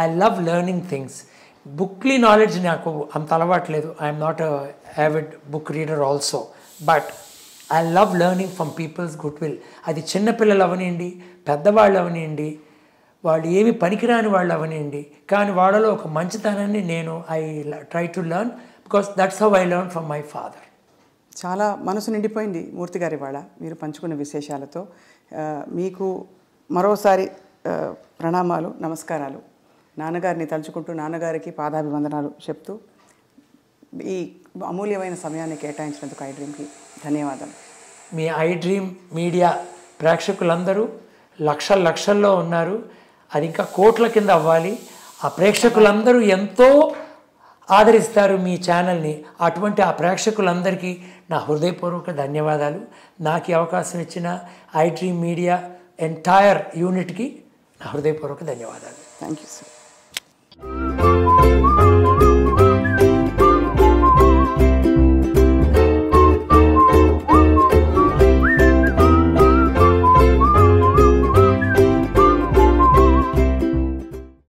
I love learning things. బుక్లీ నాలెడ్జ్ నాకు అంత అలవాట్లేదు. I'm not a avid book reader also, but I love learning from people's good will. అది చిన్నపిల్లలు అవనివ్వండి, పెద్దవాళ్ళు అవనివ్వండి, వాళ్ళు ఏమి పనికిరాని వాళ్ళు అవనివ్వండి, కానీ వాళ్ళలో ఒక మంచితనాన్ని నేను I try to learn, because that's how I learn from my father. చాలా మనసు నిండిపోయింది మూర్తి గారి వాళ్ళ మీరు పంచుకున్న విశేషాలతో. మీకు మరోసారి ప్రణామాలు, నమస్కారాలు. నాన్నగారిని తలుచుకుంటూ నాన్నగారికి పాదాభివందనాలు చెప్తూ ఈ అమూల్యమైన సమయాన్ని కేటాయించినందుకు ఐ డ్రీమ్కి ధన్యవాదాలు. మీ ఐ డ్రీమ్ మీడియా ప్రేక్షకులందరూ లక్షల్లో ఉన్నారు. అది ఇంకా కోట్ల కింద అవ్వాలి. ఆ ప్రేక్షకులందరూ ఎంతో ఆదరిస్తారు మీ ఛానల్ని. అటువంటి ఆ ప్రేక్షకులందరికీ నా హృదయపూర్వక ధన్యవాదాలు. నాకు ఈ అవకాశం ఇచ్చిన ఐ డ్రీమ్ మీడియా ఎంటైర్ యూనిట్కి నా హృదయపూర్వక ధన్యవాదాలు. Thank you sir.